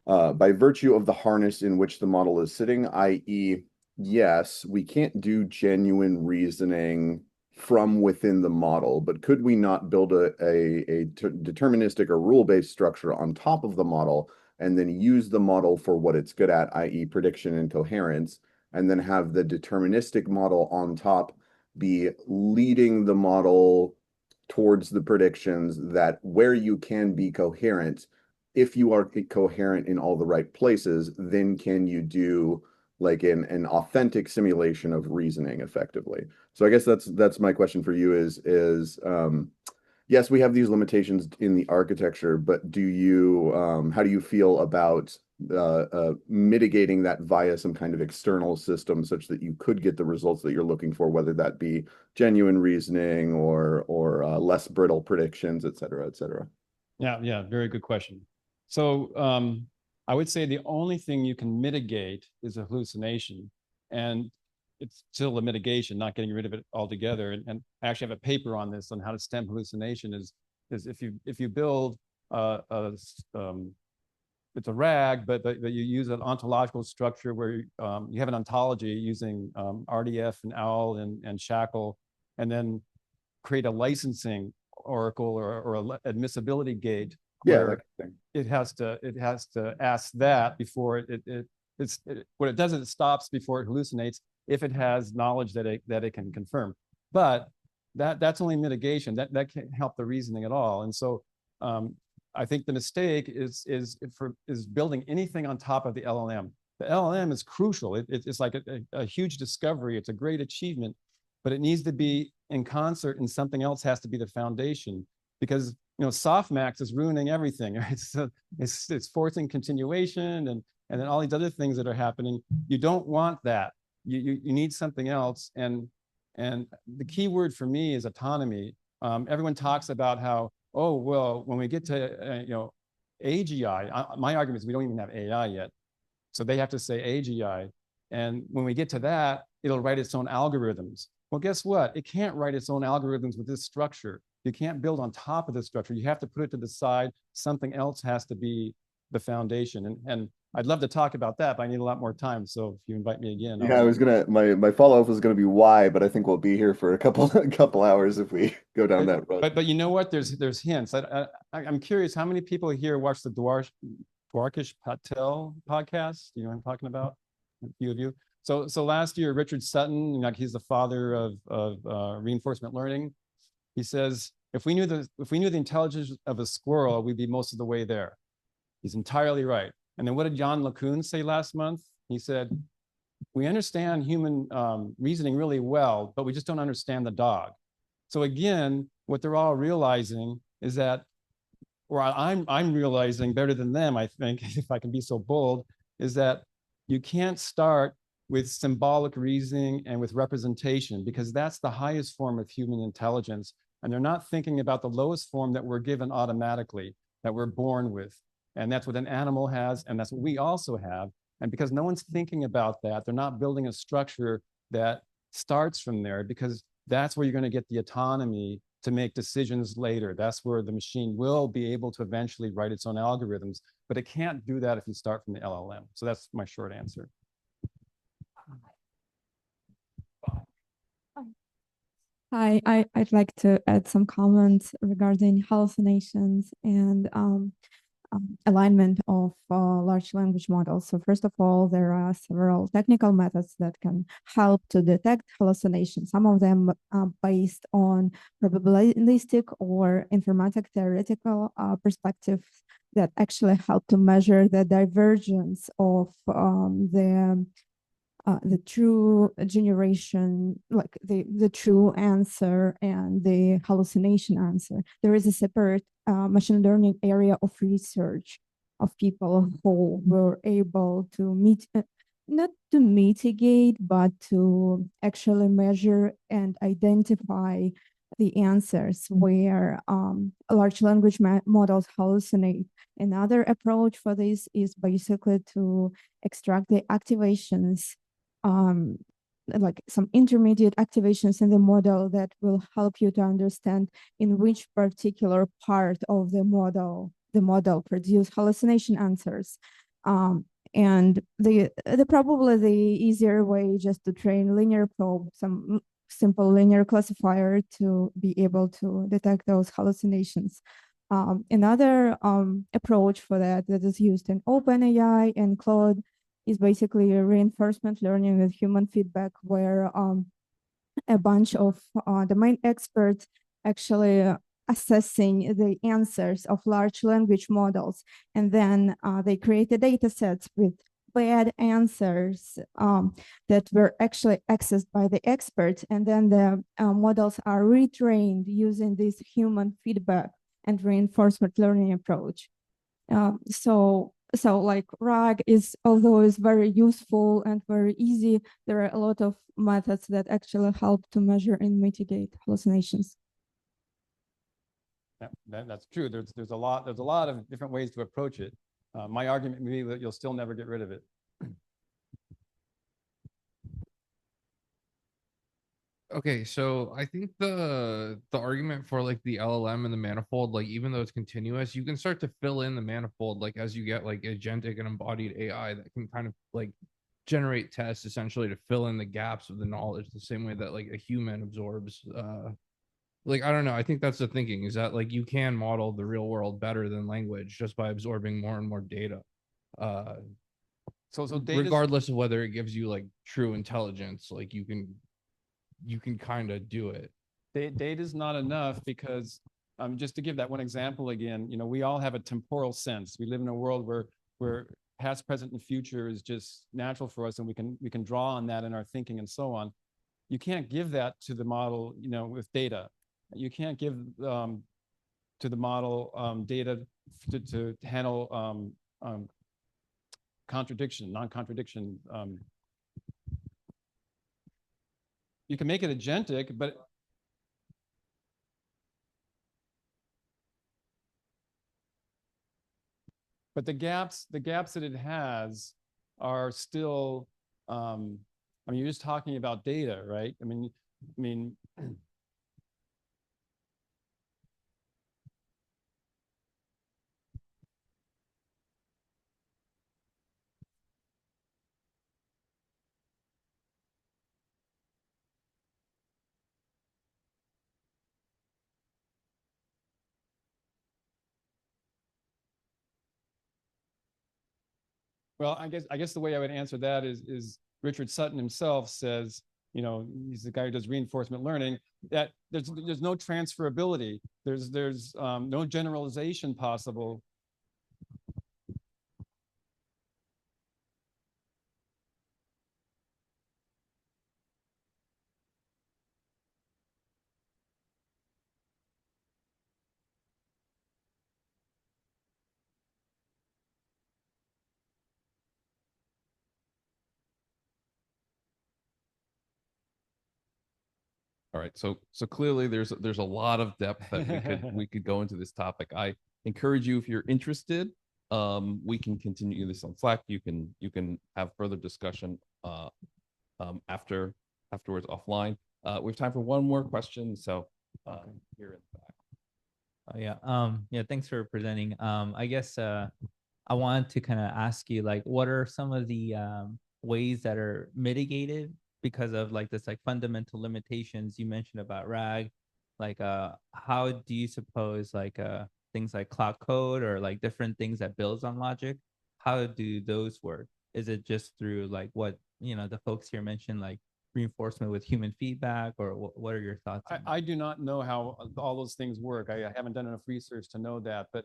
virtue of the harness in which the model is sitting, i.e., yes, we can't do genuine reasoning from within the model, but could we not build a deterministic or rule-based structure on top of the model and then use the model for what it's good at, i.e. prediction and coherence, and then have the deterministic model on top be leading the model towards the predictions that where you can be coherent, if you are coherent in all the right places, then can you do like an authentic simulation of reasoning effectively? So I guess that's my question for you is yes, we have these limitations in the architecture, but do you how do you feel about mitigating that via some kind of external system such that you could get the results that you're looking for, whether that be genuine reasoning or less brittle predictions, et cetera, et cetera? Yeah, very good question. So I would say the only thing you can mitigate is a hallucination, and it's still a mitigation, not getting rid of it altogether. And I actually have a paper on this on how to stem hallucination. Is if you build it's a RAG, but you use an ontological structure where you have an ontology using RDF and OWL and Shackle, and then create a licensing oracle or a admissibility gate. Yeah, it has to ask that before what it does is it stops before it hallucinates if it has knowledge that it can confirm. But that's only mitigation. That can't help the reasoning at all. And so I think the mistake is building anything on top of the LLM. The LLM is crucial. It's like a huge discovery. It's a great achievement, but it needs to be in concert, and something else has to be the foundation. Because softmax is ruining everything. It's forcing continuation and then all these other things that are happening. You don't want that. You need something else. And the key word for me is autonomy. Everyone talks about how, oh, well, when we get to AGI, my argument is we don't even have AI yet. So they have to say AGI. And when we get to that, it'll write its own algorithms. Well, guess what? It can't write its own algorithms with this structure. You can't build on top of the structure. You have to put it to the side. Something else has to be the foundation. And I'd love to talk about that, but I need a lot more time. So if you invite me again. Yeah, I was my follow-up was gonna be why, but I think we'll be here for a couple hours if we go down that road. But you know what? There's hints. I'm curious, how many people here watch the Dwarkesh Patel podcast? You know what I'm talking about? A few of you. So last year, Richard Sutton, he's the father of reinforcement learning. He says, if we knew the intelligence of a squirrel, we'd be most of the way there. He's entirely right. And then what did Jan LeCun say last month? He said, we understand human reasoning really well, but we just don't understand the dog. So again, what they're all realizing is that, or I'm realizing better than them, I think, if I can be so bold, is that you can't start with symbolic reasoning and with representation, because that's the highest form of human intelligence. And they're not thinking about the lowest form that we're given automatically, that we're born with. And that's what an animal has, and that's what we also have. And because no one's thinking about that, they're not building a structure that starts from there, because that's where you're going to get the autonomy to make decisions later. That's where the machine will be able to eventually write its own algorithms, but it can't do that if you start from the LLM. So that's my short answer. Hi, I'd like to add some comments regarding hallucinations and alignment of large language models. So first of all, there are several technical methods that can help to detect hallucinations. Some of them are based on probabilistic or informatic theoretical perspectives that actually help to measure the divergence of the true generation, like the true answer and the hallucination answer. There is a separate machine learning area of research of people who were able to not to mitigate, but to actually measure and identify the answers where large language models hallucinate. Another approach for this is basically to extract the activations, like some intermediate activations in the model that will help you to understand in which particular part of the model produce hallucination answers. And the probably the easier way just to train linear probe, some simple linear classifier to be able to detect those hallucinations. Another approach for that is used in OpenAI and Claude is basically a reinforcement learning with human feedback, where a bunch of domain experts actually assessing the answers of large language models, and then they created data sets with bad answers that were actually accessed by the experts, and then the models are retrained using this human feedback and reinforcement learning approach. So like RAG is, although is very useful and very easy, there are a lot of methods that actually help to measure and mitigate hallucinations. Yeah, that's true. There's a lot of different ways to approach it. My argument would be that you'll still never get rid of it. Okay, so I think the argument for like the LLM and the manifold, like even though it's continuous, you can start to fill in the manifold like as you get like agentic and embodied AI that can kind of like generate tests essentially to fill in the gaps of the knowledge the same way that like a human absorbs like I don't know, I think that's the thinking, is that like you can model the real world better than language just by absorbing more and more data. So regardless of whether it gives you like true intelligence, like you can kind of do it. Data is not enough because just to give that one example again, you know, we all have a temporal sense. We live in a world where past, present, and future is just natural for us, and we can draw on that in our thinking and so on. You can't give that to the model, you know, with data. You can't give to the model data to handle contradiction, non-contradiction. You can make it agentic, but the gaps that it has are still, I mean, you're just talking about data, right? I mean, well, I guess the way I would answer that is Richard Sutton himself says, you know, he's the guy who does reinforcement learning, that there's no transferability. There's no generalization possible. All right, so clearly there's a lot of depth that we could go into this topic. I encourage you, if you're interested, we can continue this on Slack. You can have further discussion afterwards offline. We have time for one more question, so here in the back. Yeah, thanks for presenting. I guess I wanted to kind of ask you, like, what are some of the ways that are mitigated because of like this like fundamental limitations you mentioned about RAG? Like how do you suppose like things like cloud code or like different things that builds on logic, how do those work? Is it just through like what, you know, the folks here mentioned, like reinforcement with human feedback, or what are your thoughts? I do not know how all those things work. I haven't done enough research to know that, but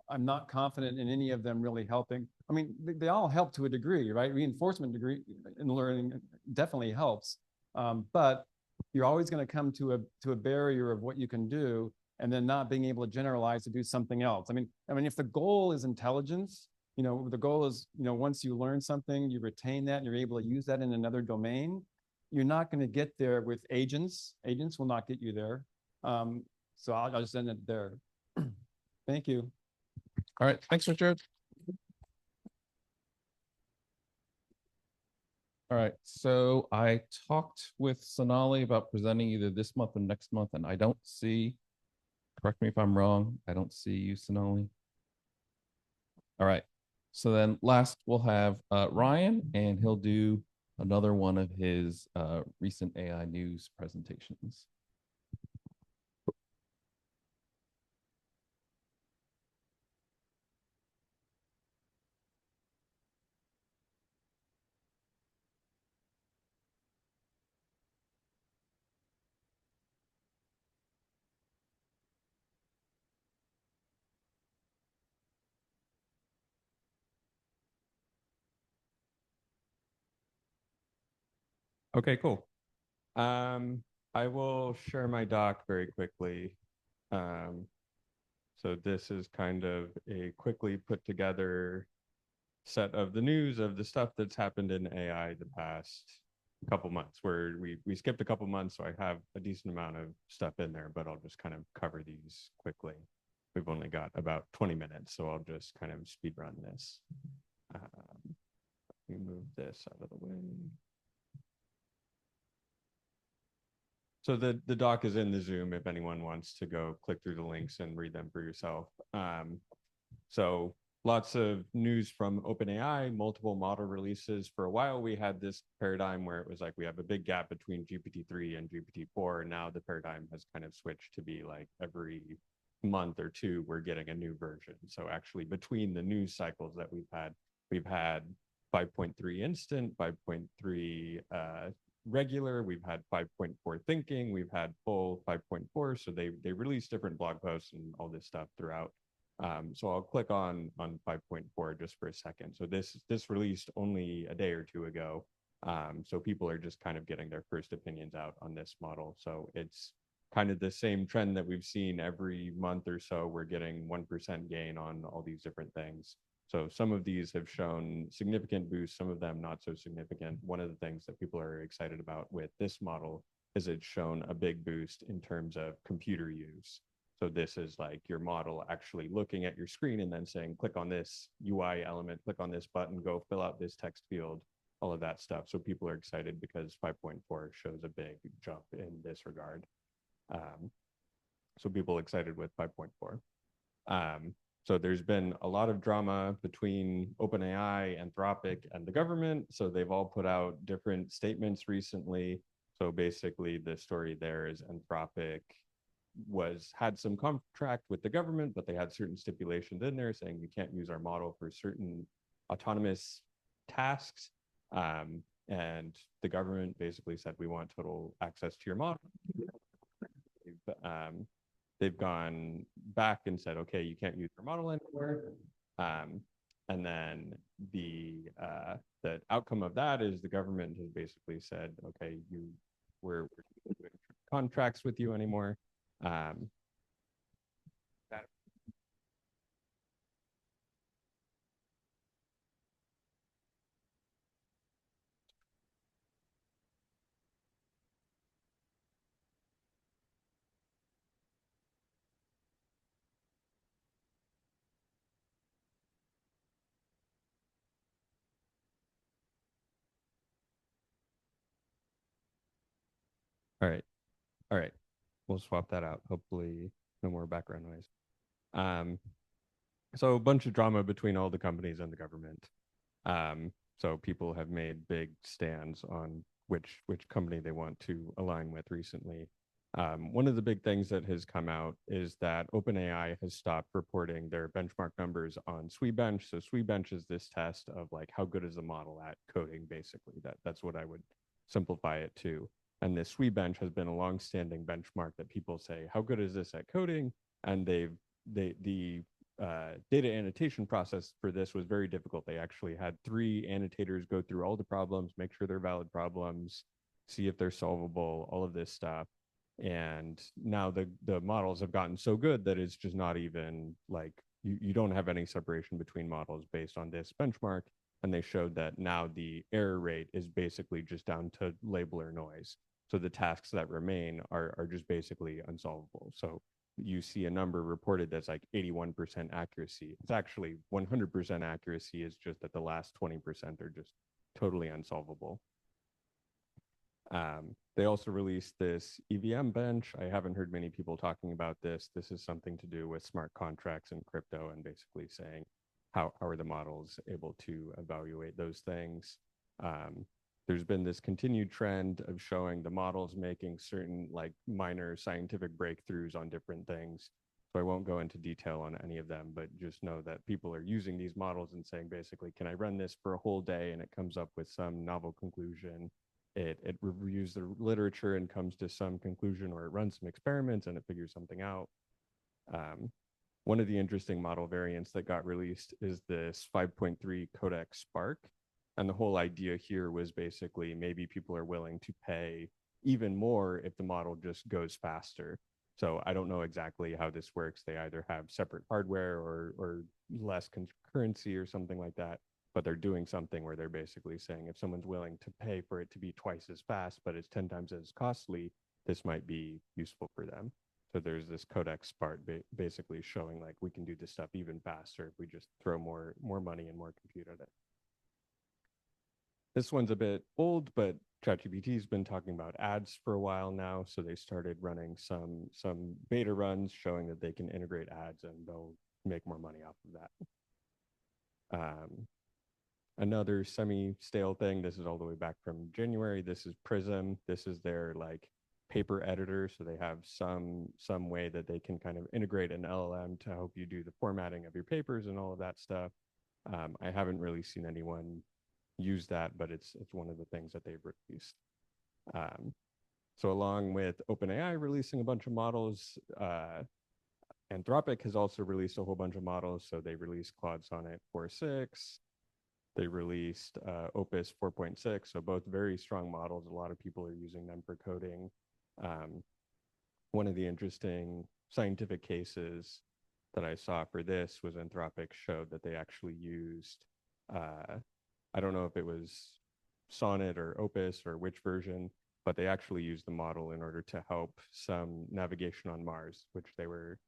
I'm not confident in any of them really helping. I mean, they all help to a degree, right? Reinforcement degree in learning definitely helps, but you're always going to come to a barrier of what you can do, and then not being able to generalize to do something else. I mean, if the goal is intelligence, you know, the goal is, you know, once you learn something, you retain that and you're able to use that in another domain. you're not going to get there with agents. Agents will not get you there. So I'll just end it there. Thank you. All right. Thanks, Richard. All right. So I talked with Sonali about presenting either this month or next month, and I don't see, correct me if I'm wrong, I don't see you, Sonali. All right. So then last we'll have Ryan, and he'll do another one of his recent AI news presentations. Okay, cool. I will share my doc very quickly. So this is kind of a quickly put together set of the news of the stuff that's happened in AI the past couple months, where we skipped a couple months, so I have a decent amount of stuff in there, but I'll just kind of cover these quickly. We've only got about 20 minutes, so I'll just kind of speed run this. Let me move this out of the way. So the doc is in the Zoom if anyone wants to go click through the links and read them for yourself. So lots of news from OpenAI, multiple model releases. For a while, we had this paradigm where it was like we have a big gap between GPT-3 and GPT-4. Now the paradigm has kind of switched to be like every month or two, we're getting a new version. So actually between the news cycles that we've had 5.3 instant, 5.3 regular, we've had 5.4 thinking, we've had full 5.4. So they release different blog posts and all this stuff throughout. So I'll click on 5.4 just for a second. So this released only a day or two ago. So people are just kind of getting their first opinions out on this model. So it's kind of the same trend that we've seen every month or so. We're getting 1% gain on all these different things. So some of these have shown significant boosts, some of them not so significant. One of the things that people are excited about with this model is it's shown a big boost in terms of computer use. So this is like your model actually looking at your screen and then saying, click on this UI element, click on this button, go fill out this text field, all of that stuff. So people are excited because 5.4 shows a big jump in this regard. So people are excited with 5.4. So there's been a lot of drama between OpenAI, Anthropic, and the government. So they've all put out different statements recently. So basically the story there is Anthropic had some contract with the government, but they had certain stipulations in there saying you can't use our model for certain autonomous tasks. And the government basically said, we want total access to your model. They've gone back and said, okay, you can't use your model anymore. And then the outcome of that is the government has basically said, okay, we're doing contracts with you anymore. All right. We'll swap that out. Hopefully no more background noise. So a bunch of drama between all the companies and the government. So people have made big stands on which company they want to align with recently. One of the big things that has come out is that OpenAI has stopped reporting their benchmark numbers on SweBench. So SweBench is this test of like how good is the model at coding, basically. That's what I would simplify it to. And this SweBench has been a long-standing benchmark that people say, how good is this at coding? And the data annotation process for this was very difficult. They actually had 3 annotators go through all the problems, make sure they're valid problems, see if they're solvable, all of this stuff. And now the models have gotten so good that it's just not even like, you don't have any separation between models based on this benchmark. and they showed that now the error rate is basically just down to labeler noise. So the tasks that remain are just basically unsolvable. So you see a number reported that's like 81% accuracy. It's actually 100% accuracy, is just that the last 20% are just totally unsolvable. They also released this EVM bench. I haven't heard many people talking about this. This is something to do with smart contracts and crypto, and basically saying how are the models able to evaluate those things. There's been this continued trend of showing the models making certain like minor scientific breakthroughs on different things. So I won't go into detail on any of them, but just know that people are using these models and saying, basically, can I run this for a whole day? And it comes up with some novel conclusion. It reviews the literature and comes to some conclusion, or it runs some experiments and it figures something out. One of the interesting model variants that got released is this 5.3 Codex Spark. And the whole idea here was basically maybe people are willing to pay even more if the model just goes faster. So I don't know exactly how this works. They either have separate hardware or less concurrency or something like that, but they're doing something where they're basically saying if someone's willing to pay for it to be twice as fast, but it's 10 times as costly, this might be useful for them. So there's this Codex Spark basically showing like we can do this stuff even faster if we just throw more money and more compute at it. This one's a bit old, but ChatGPT's been talking about ads for a while now. So they started running some beta runs showing that they can integrate ads and they'll make more money off of that. Another semi-stale thing, this is all the way back from January. This is Prism. This is their like paper editor. So they have some way that they can kind of integrate an LLM to help you do the formatting of your papers and all of that stuff. I haven't really seen anyone use that, but it's one of the things that they've released. So along with OpenAI releasing a bunch of models, Anthropic has also released a whole bunch of models. So they released Claude Sonnet 4.6. They released Opus 4.6. So both very strong models. A lot of people are using them for coding. One of the interesting scientific cases that I saw for this was Anthropic showed that they actually used, I don't know if it was Sonnet or Opus or which version, but they actually used the model in order to help some navigation on Mars, which they were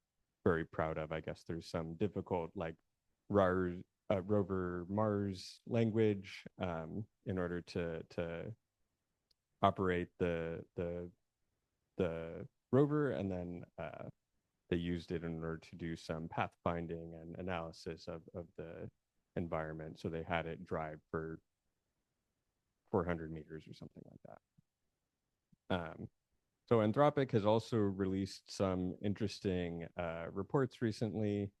very proud of. I guess there's some difficult like rover Mars language in order to operate the rover, and then they used it in order to do some pathfinding and analysis of the environment. So they had it drive for 400 meters or something like that. So Anthropic has also released some interesting reports recently.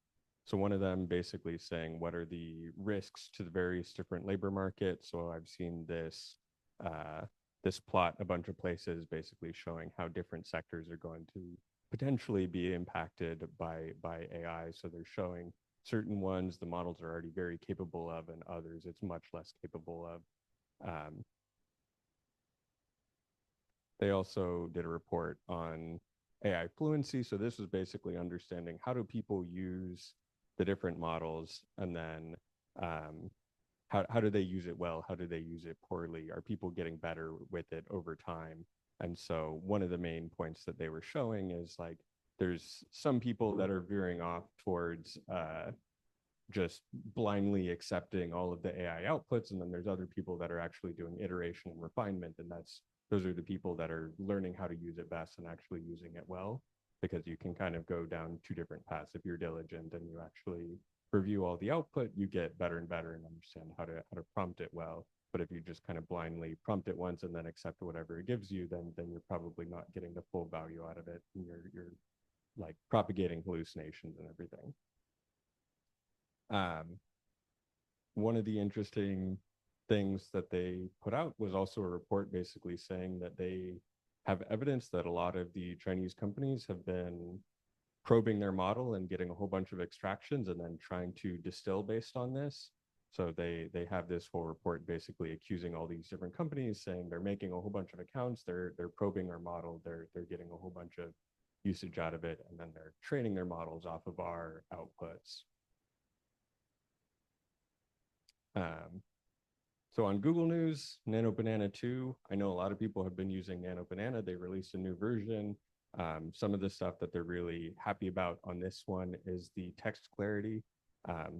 So one of them basically saying what are the risks to the various different labor markets. So I've seen this this plot a bunch of places basically showing how different sectors are going to potentially be impacted by AI. So they're showing certain ones the models are already very capable of, and others it's much less capable of. They also did a report on AI fluency. So this was basically understanding how do people use the different models, and then how do they use it well? How do they use it poorly? Are people getting better with it over time? And so one of the main points that they were showing is like there's some people that are veering off towards just blindly accepting all of the AI outputs, and then there's other people that are actually doing iteration and refinement, and those are the people that are learning how to use it best and actually using it well, because you can kind of go down two different paths. If you're diligent and you actually review all the output, you get better and better and understand how to prompt it well. But if you just kind of blindly prompt it once and then accept whatever it gives you, then you're probably not getting the full value out of it, and you're like propagating hallucinations and everything. One of the interesting things that they put out was also a report basically saying that they have evidence that a lot of the Chinese companies have been probing their model and getting a whole bunch of extractions and then trying to distill based on this. So they have this whole report basically accusing all these different companies, saying they're making a whole bunch of accounts, they're probing our model, they're getting a whole bunch of usage out of it, and then they're training their models off of our outputs. So on Google News, Nano Banana 2, I know a lot of people have been using Nano Banana. They released a new version. Some of the stuff that they're really happy about on this one is the text clarity.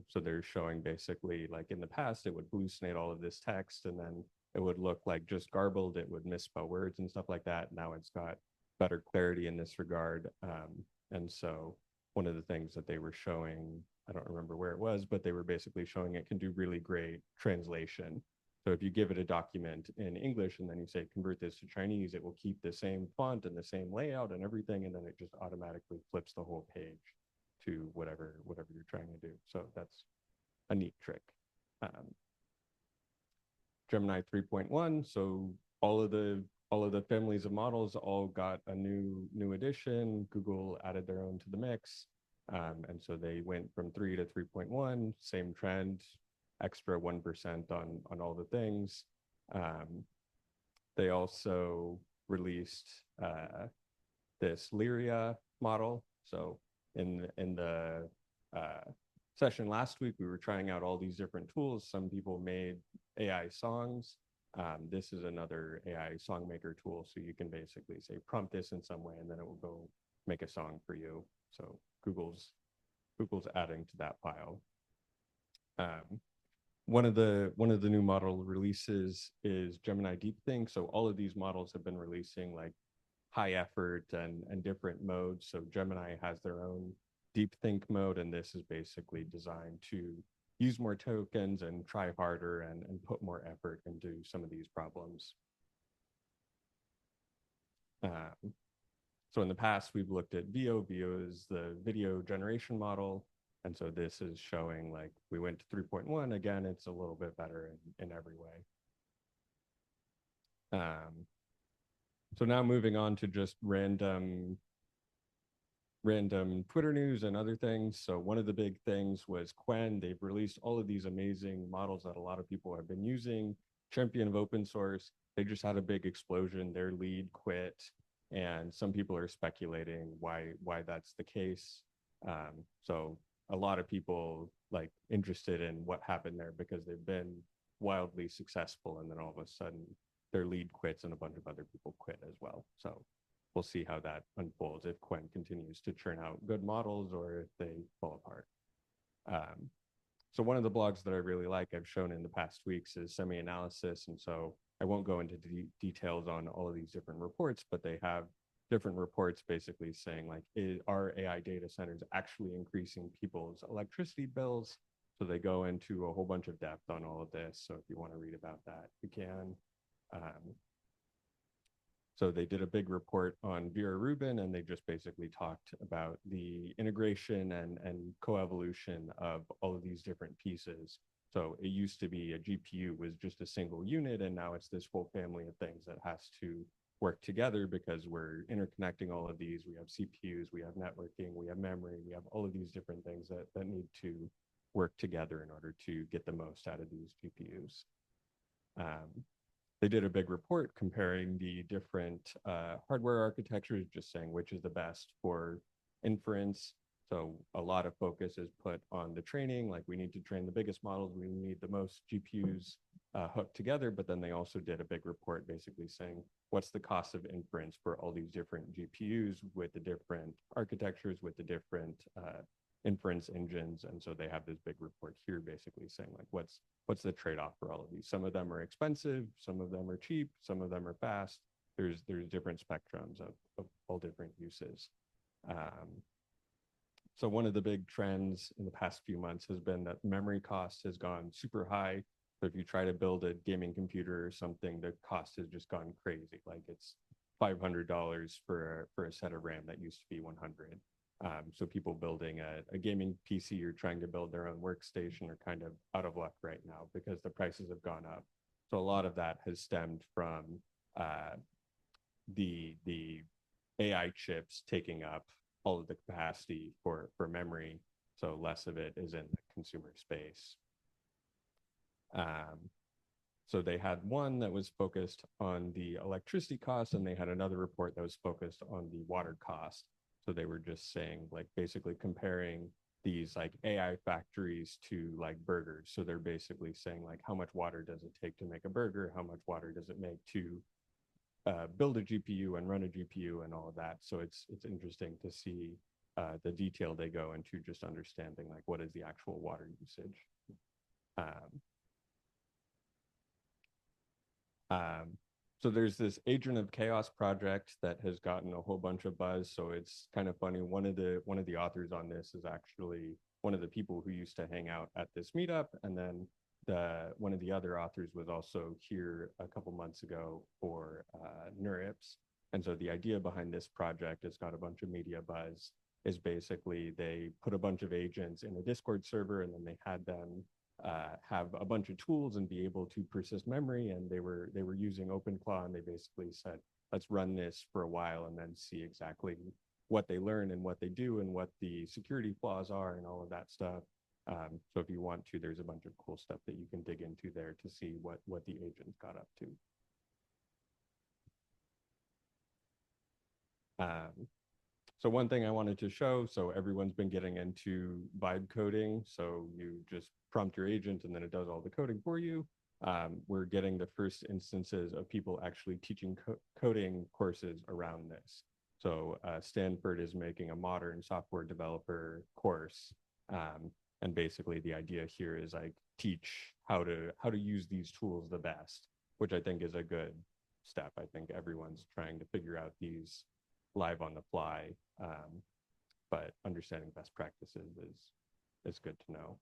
So they're showing basically, like in the past, it would hallucinate all of this text and then it would look like just garbled. It would misspell words and stuff like that. Now it's got better clarity in this regard. And so one of the things that they were showing, I don't remember where it was, but they were basically showing it can do really great translation. So if you give it a document in English and then you say, convert this to Chinese, it will keep the same font and the same layout and everything. And then it just automatically flips the whole page to whatever you're trying to do. So that's a neat trick. Gemini 3.1. So all of the families of models all got a new edition. Google added their own to the mix. And so they went from 3 to 3.1, same trend, extra 1% on all the things. They also released this Lyria model. So in the session last week, we were trying out all these different tools. Some people made AI songs. This is another AI song maker tool. So you can basically say, prompt this in some way, and then it will go make a song for you. So Google's adding to that pile. One of the new model releases is Gemini DeepThink. So all of these models have been releasing like high effort and different modes. So Gemini has their own DeepThink mode, and this is basically designed to use more tokens and try harder and put more effort into some of these problems. So in the past, we've looked at VO. VO is the video generation model. And so this is showing like we went to 3.1. Again, it's a little bit better in every way. So now moving on to just random Twitter news and other things. So one of the big things was Quen. They've released all of these amazing models that a lot of people have been using. Champion of open source. They just had a big explosion. Their lead quit. And some people are speculating why that's the case. So a lot of people like interested in what happened there because they've been wildly successful, and then all of a sudden their lead quits and a bunch of other people quit as well. So we'll see how that unfolds, if Quen continues to churn out good models or if they fall apart. So one of the blogs that I really like, I've shown in the past weeks, is Semi-Analysis. And so I won't go into details on all of these different reports, but they have different reports basically saying like, are AI data centers actually increasing people's electricity bills? So they go into a whole bunch of depth on all of this. So if you want to read about that, you can. So they did a big report on Vera Rubin, and they just basically talked about the integration and coevolution of all of these different pieces. So it used to be a GPU was just a single unit, and now it's this whole family of things that has to work together because we're interconnecting all of these. We have CPUs, we have networking, we have memory, we have all of these different things that need to work together in order to get the most out of these GPUs. They did a big report comparing the different hardware architectures, just saying which is the best for inference. So a lot of focus is put on the training, like we need to train the biggest models, we need the most GPUs hooked together, but then they also did a big report basically saying, what's the cost of inference for all these different GPUs with the different architectures, with the different inference engines. And so they have this big report here basically saying like, what's the trade-off for all of these? Some of them are expensive, some of them are cheap, some of them are fast. There's different spectrums of all different uses. So one of the big trends in the past few months has been that memory cost has gone super high. So if you try to build a gaming computer or something, the cost has just gone crazy. Like it's $500 for a set of RAM that used to be 100. So people building a gaming PC or trying to build their own workstation are kind of out of luck right now because the prices have gone up. So a lot of that has stemmed from the AI chips taking up all of the capacity for memory. So less of it is in the consumer space. So they had one that was focused on the electricity cost, and they had another report that was focused on the water cost. So they were just saying, like, basically comparing these like AI factories to like burgers. So they're basically saying like, how much water does it take to make a burger? How much water does it make to build a GPU and run a GPU and all of that. So it's interesting to see the detail they go into, just understanding like what is the actual water usage. So there's this Agent of Chaos project that has gotten a whole bunch of buzz. So it's kind of funny. One of the authors on this is actually one of the people who used to hang out at this meetup, and then one of the other authors was also here a couple months ago for NeurIPS. And so the idea behind this project has got a bunch of media buzz. Is basically they put a bunch of agents in a Discord server, and then they had them have a bunch of tools and be able to persist memory. And they were using OpenClaw, and they basically said, let's run this for a while and then see exactly what they learn and what they do and what the security flaws are and all of that stuff. So if you want to, there's a bunch of cool stuff that you can dig into there to see what the agents got up to. So one thing I wanted to show, so everyone's been getting into vibe coding. So you just prompt your agent and then it does all the coding for you. We're getting the first instances of people actually teaching coding courses around this. So Stanford is making a modern software developer course. And basically the idea here is like teach how to use these tools the best, which I think is a good step. I think everyone's trying to figure out these live on the fly, but understanding best practices is good to know.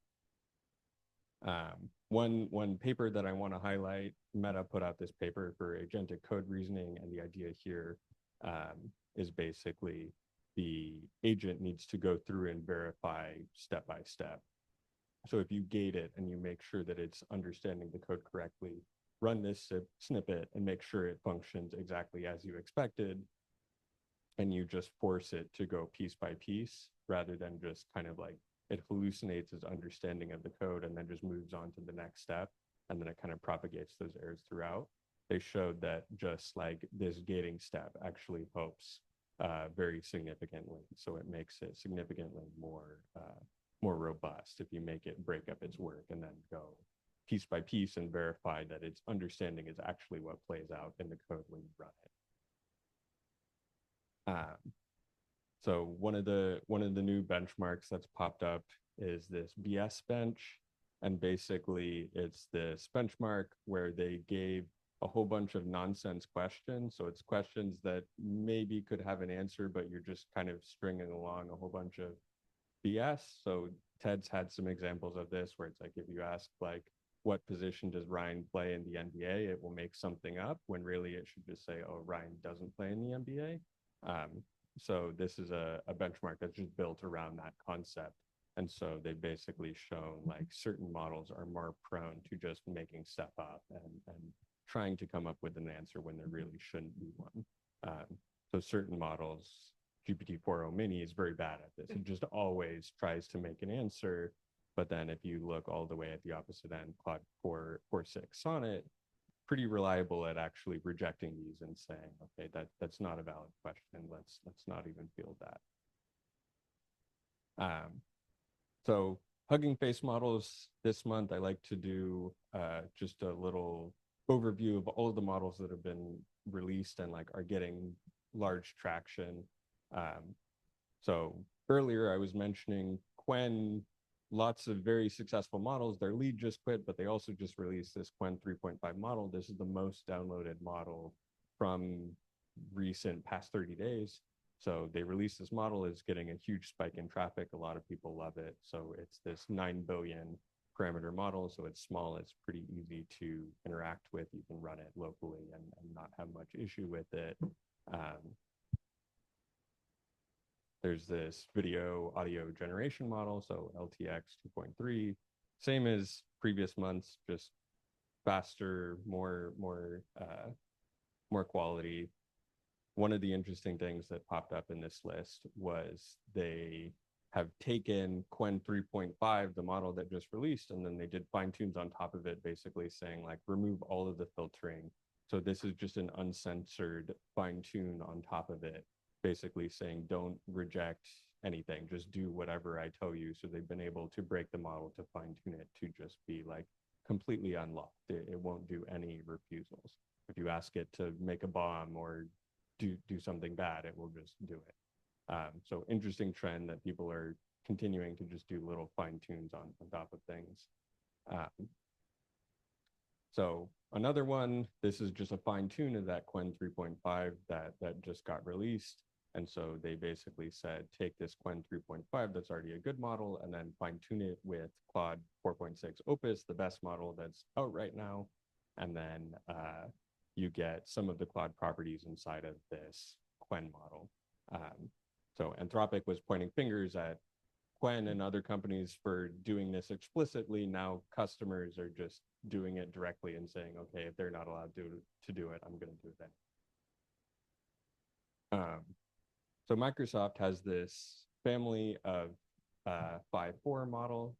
One paper that I want to highlight, Meta put out this paper for agentic code reasoning, and the idea here is basically the agent needs to go through and verify step by step. So if you gate it and you make sure that it's understanding the code correctly, run this snippet and make sure it functions exactly as you expected, and you just force it to go piece by piece rather than just kind of like it hallucinates its understanding of the code and then just moves on to the next step, and then it kind of propagates those errors throughout. They showed that just like this gating step actually helps very significantly. So it makes it significantly more robust if you make it break up its work and then go piece by piece and verify that its understanding is actually what plays out in the code when you run it. So one of the new benchmarks that's popped up is this BS bench. And basically it's this benchmark where they gave a whole bunch of nonsense questions. So it's questions that maybe could have an answer, but you're just kind of stringing along a whole bunch of BS. So Ted's had some examples of this where it's like, if you ask like, what position does Ryan play in the NBA? It will make something up when really it should just say, oh, Ryan doesn't play in the NBA. So this is a benchmark that's just built around that concept. And so they've basically shown like certain models are more prone to just making stuff up and trying to come up with an answer when there really shouldn't be one. So certain models, GPT-4o mini is very bad at this. It just always tries to make an answer. But then if you look all the way at the opposite end, Claude 4.6 Sonnet, pretty reliable at actually rejecting these and saying, okay, that's not a valid question. Let's not even field that. So Hugging Face models this month, I like to do just a little overview of all of the models that have been released and like are getting large traction. So earlier I was mentioning Qwen, lots of very successful models. Their lead just quit, but they also just released this Qwen 3.5 model. This is the most downloaded model from recent past 30 days. So they released this model, is getting a huge spike in traffic. A lot of people love it. So it's this 9 billion parameter model. So it's small, it's pretty easy to interact with. You can run it locally and not have much issue with it. There's this video audio generation model, so LTX 2.3, same as previous months, just faster, more quality. One of the interesting things that popped up in this list was they have taken Qwen 3.5, the model that just released, and then they did fine tunes on top of it, basically saying like remove all of the filtering. So this is just an uncensored fine tune on top of it, basically saying don't reject anything. Just do whatever I tell you. So they've been able to break the model to fine tune it to just be like completely unlocked. It won't do any refusals. If you ask it to make a bomb or do something bad, it will just do it. So interesting trend that people are continuing to just do little fine tunes on top of things. So another one, this is just a fine tune of that Quen 3.5 that just got released. And so they basically said, take this Quen 3.5 that's already a good model and then fine tune it with Claude 4.6 Opus, the best model that's out right now. And then you get some of the Claude properties inside of this Quen model. So Anthropic was pointing fingers at Quen and other companies for doing this explicitly. Now customers are just doing it directly and saying, okay, if they're not allowed to do it, I'm going to do it then. So Microsoft has this family of 5.4 model,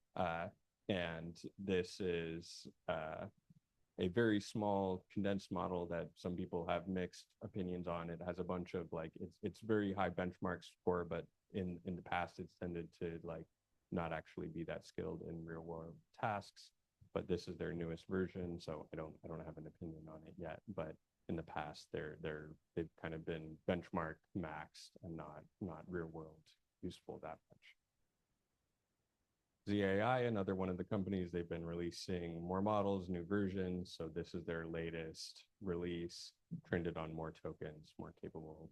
and this is a very small condensed model that some people have mixed opinions on. It has a bunch of like, it's very high benchmark score, but in the past it's tended to like not actually be that skilled in real world tasks. But this is their newest version, so I don't have an opinion on it yet. But in the past, they've kind of been benchmark maxed and not real world useful that much. ZAI, another one of the companies, they've been releasing more models, new versions. So this is their latest release, trended on more tokens, more capable.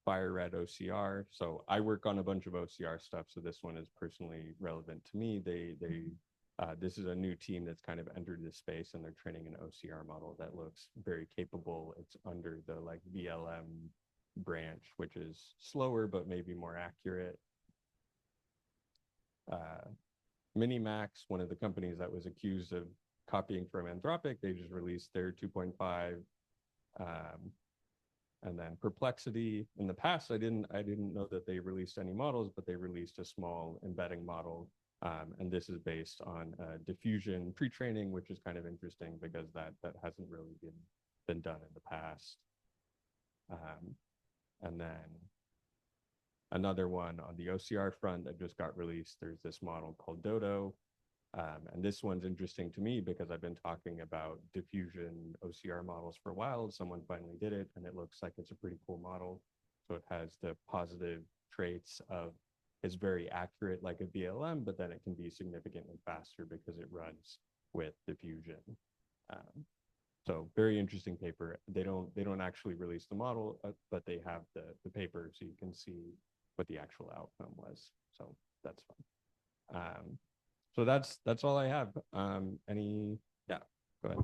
FireRed OCR. So I work on a bunch of OCR stuff, so this one is personally relevant to me. This is a new team that's kind of entered this space, and they're training an OCR model that looks very capable. It's under the like VLM branch, which is slower but maybe more accurate. Minimax, one of the companies that was accused of copying from Anthropic, they just released their 2.5. And then Perplexity, in the past, I didn't know that they released any models, but they released a small embedding model. And this is based on diffusion pre-training, which is kind of interesting because that hasn't really been done in the past. And then another one on the OCR front that just got released, there's this model called Dodo. And this one's interesting to me because I've been talking about diffusion OCR models for a while. Someone finally did it, and it looks like it's a pretty cool model. So it has the positive traits of it's very accurate like a VLM, but then it can be significantly faster because it runs with diffusion. So very interesting paper. They don't actually release the model, but they have the paper so you can see what the actual outcome was. So that's fun. So that's all I have. Yeah, go ahead.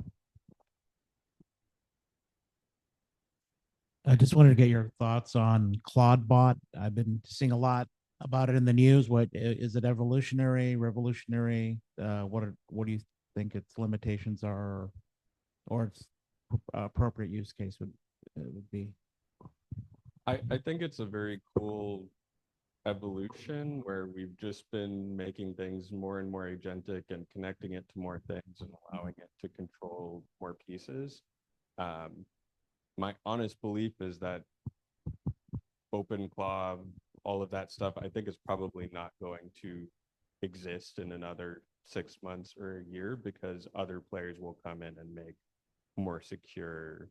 I just wanted to get your thoughts on Claudebot. I've been seeing a lot about it in the news. What is it? Evolutionary, revolutionary? What do you think its limitations are, or its appropriate use case would be? I think it's a very cool evolution where we've just been making things more and more agentic and connecting it to more things and allowing it to control more pieces. My honest belief is that OpenClaw, all of that stuff, I think is probably not going to exist in another 6 months or a year because other players will come in and make more secure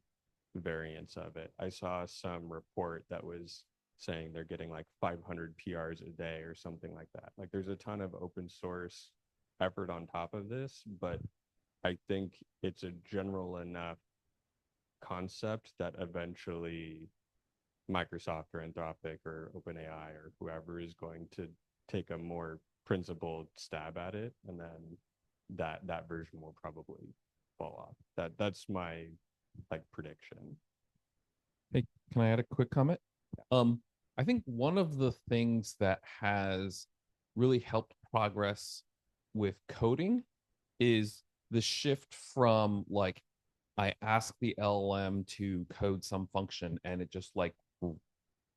variants of it. I saw some report that was saying they're getting like 500 PRs a day or something like that. Like there's a ton of open source effort on top of this, but I think it's a general enough concept that eventually Microsoft or Anthropic or OpenAI or whoever is going to take a more principled stab at it, and then that version will probably fall off. That's my like prediction. Hey, can I add a quick comment? I think one of the things that has really helped progress with coding is the shift from like I ask the LLM to code some function and it just like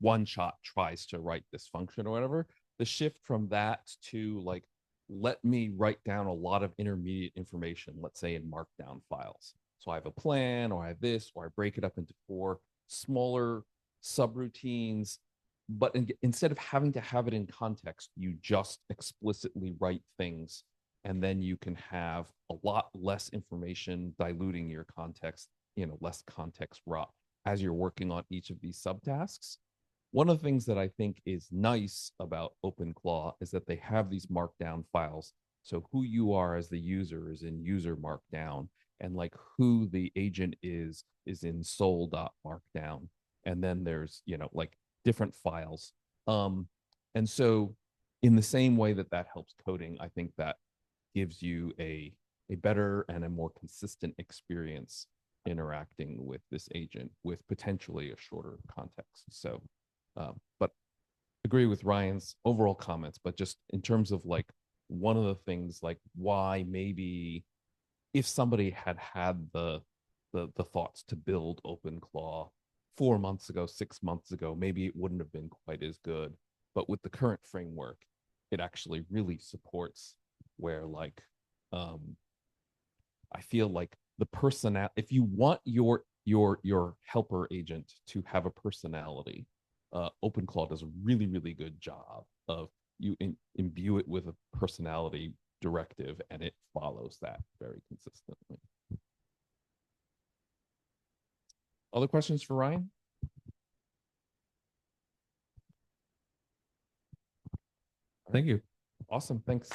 one shot tries to write this function or whatever. The shift from that to like let me write down a lot of intermediate information, let's say in markdown files. So I have a plan, or I have this, or I break it up into 4 smaller subroutines but instead of having to have it in context, you just explicitly write things, and then you can have a lot less information diluting your context, less context rot as you're working on each of these subtasks. One of the things that I think is nice about OpenClaw is that they have these markdown files. So who you are as the user is in user markdown, and like who the agent is in soul.markdown. And then there's, like different files. And so in the same way that helps coding, I think that gives you a better and a more consistent experience interacting with this agent with potentially a shorter context. So, but agree with Ryan's overall comments, but just in terms of like one of the things, like why maybe if somebody had the thoughts to build OpenClaw 4 months ago, 6 months ago, maybe it wouldn't have been quite as good. But with the current framework, it actually really supports where like I feel like the if you want your helper agent to have a personality, OpenClaw does a really, really good job of you imbue it with a personality directive, and it follows that very consistently. Other questions for Ryan? Thank you. Awesome. Thanks.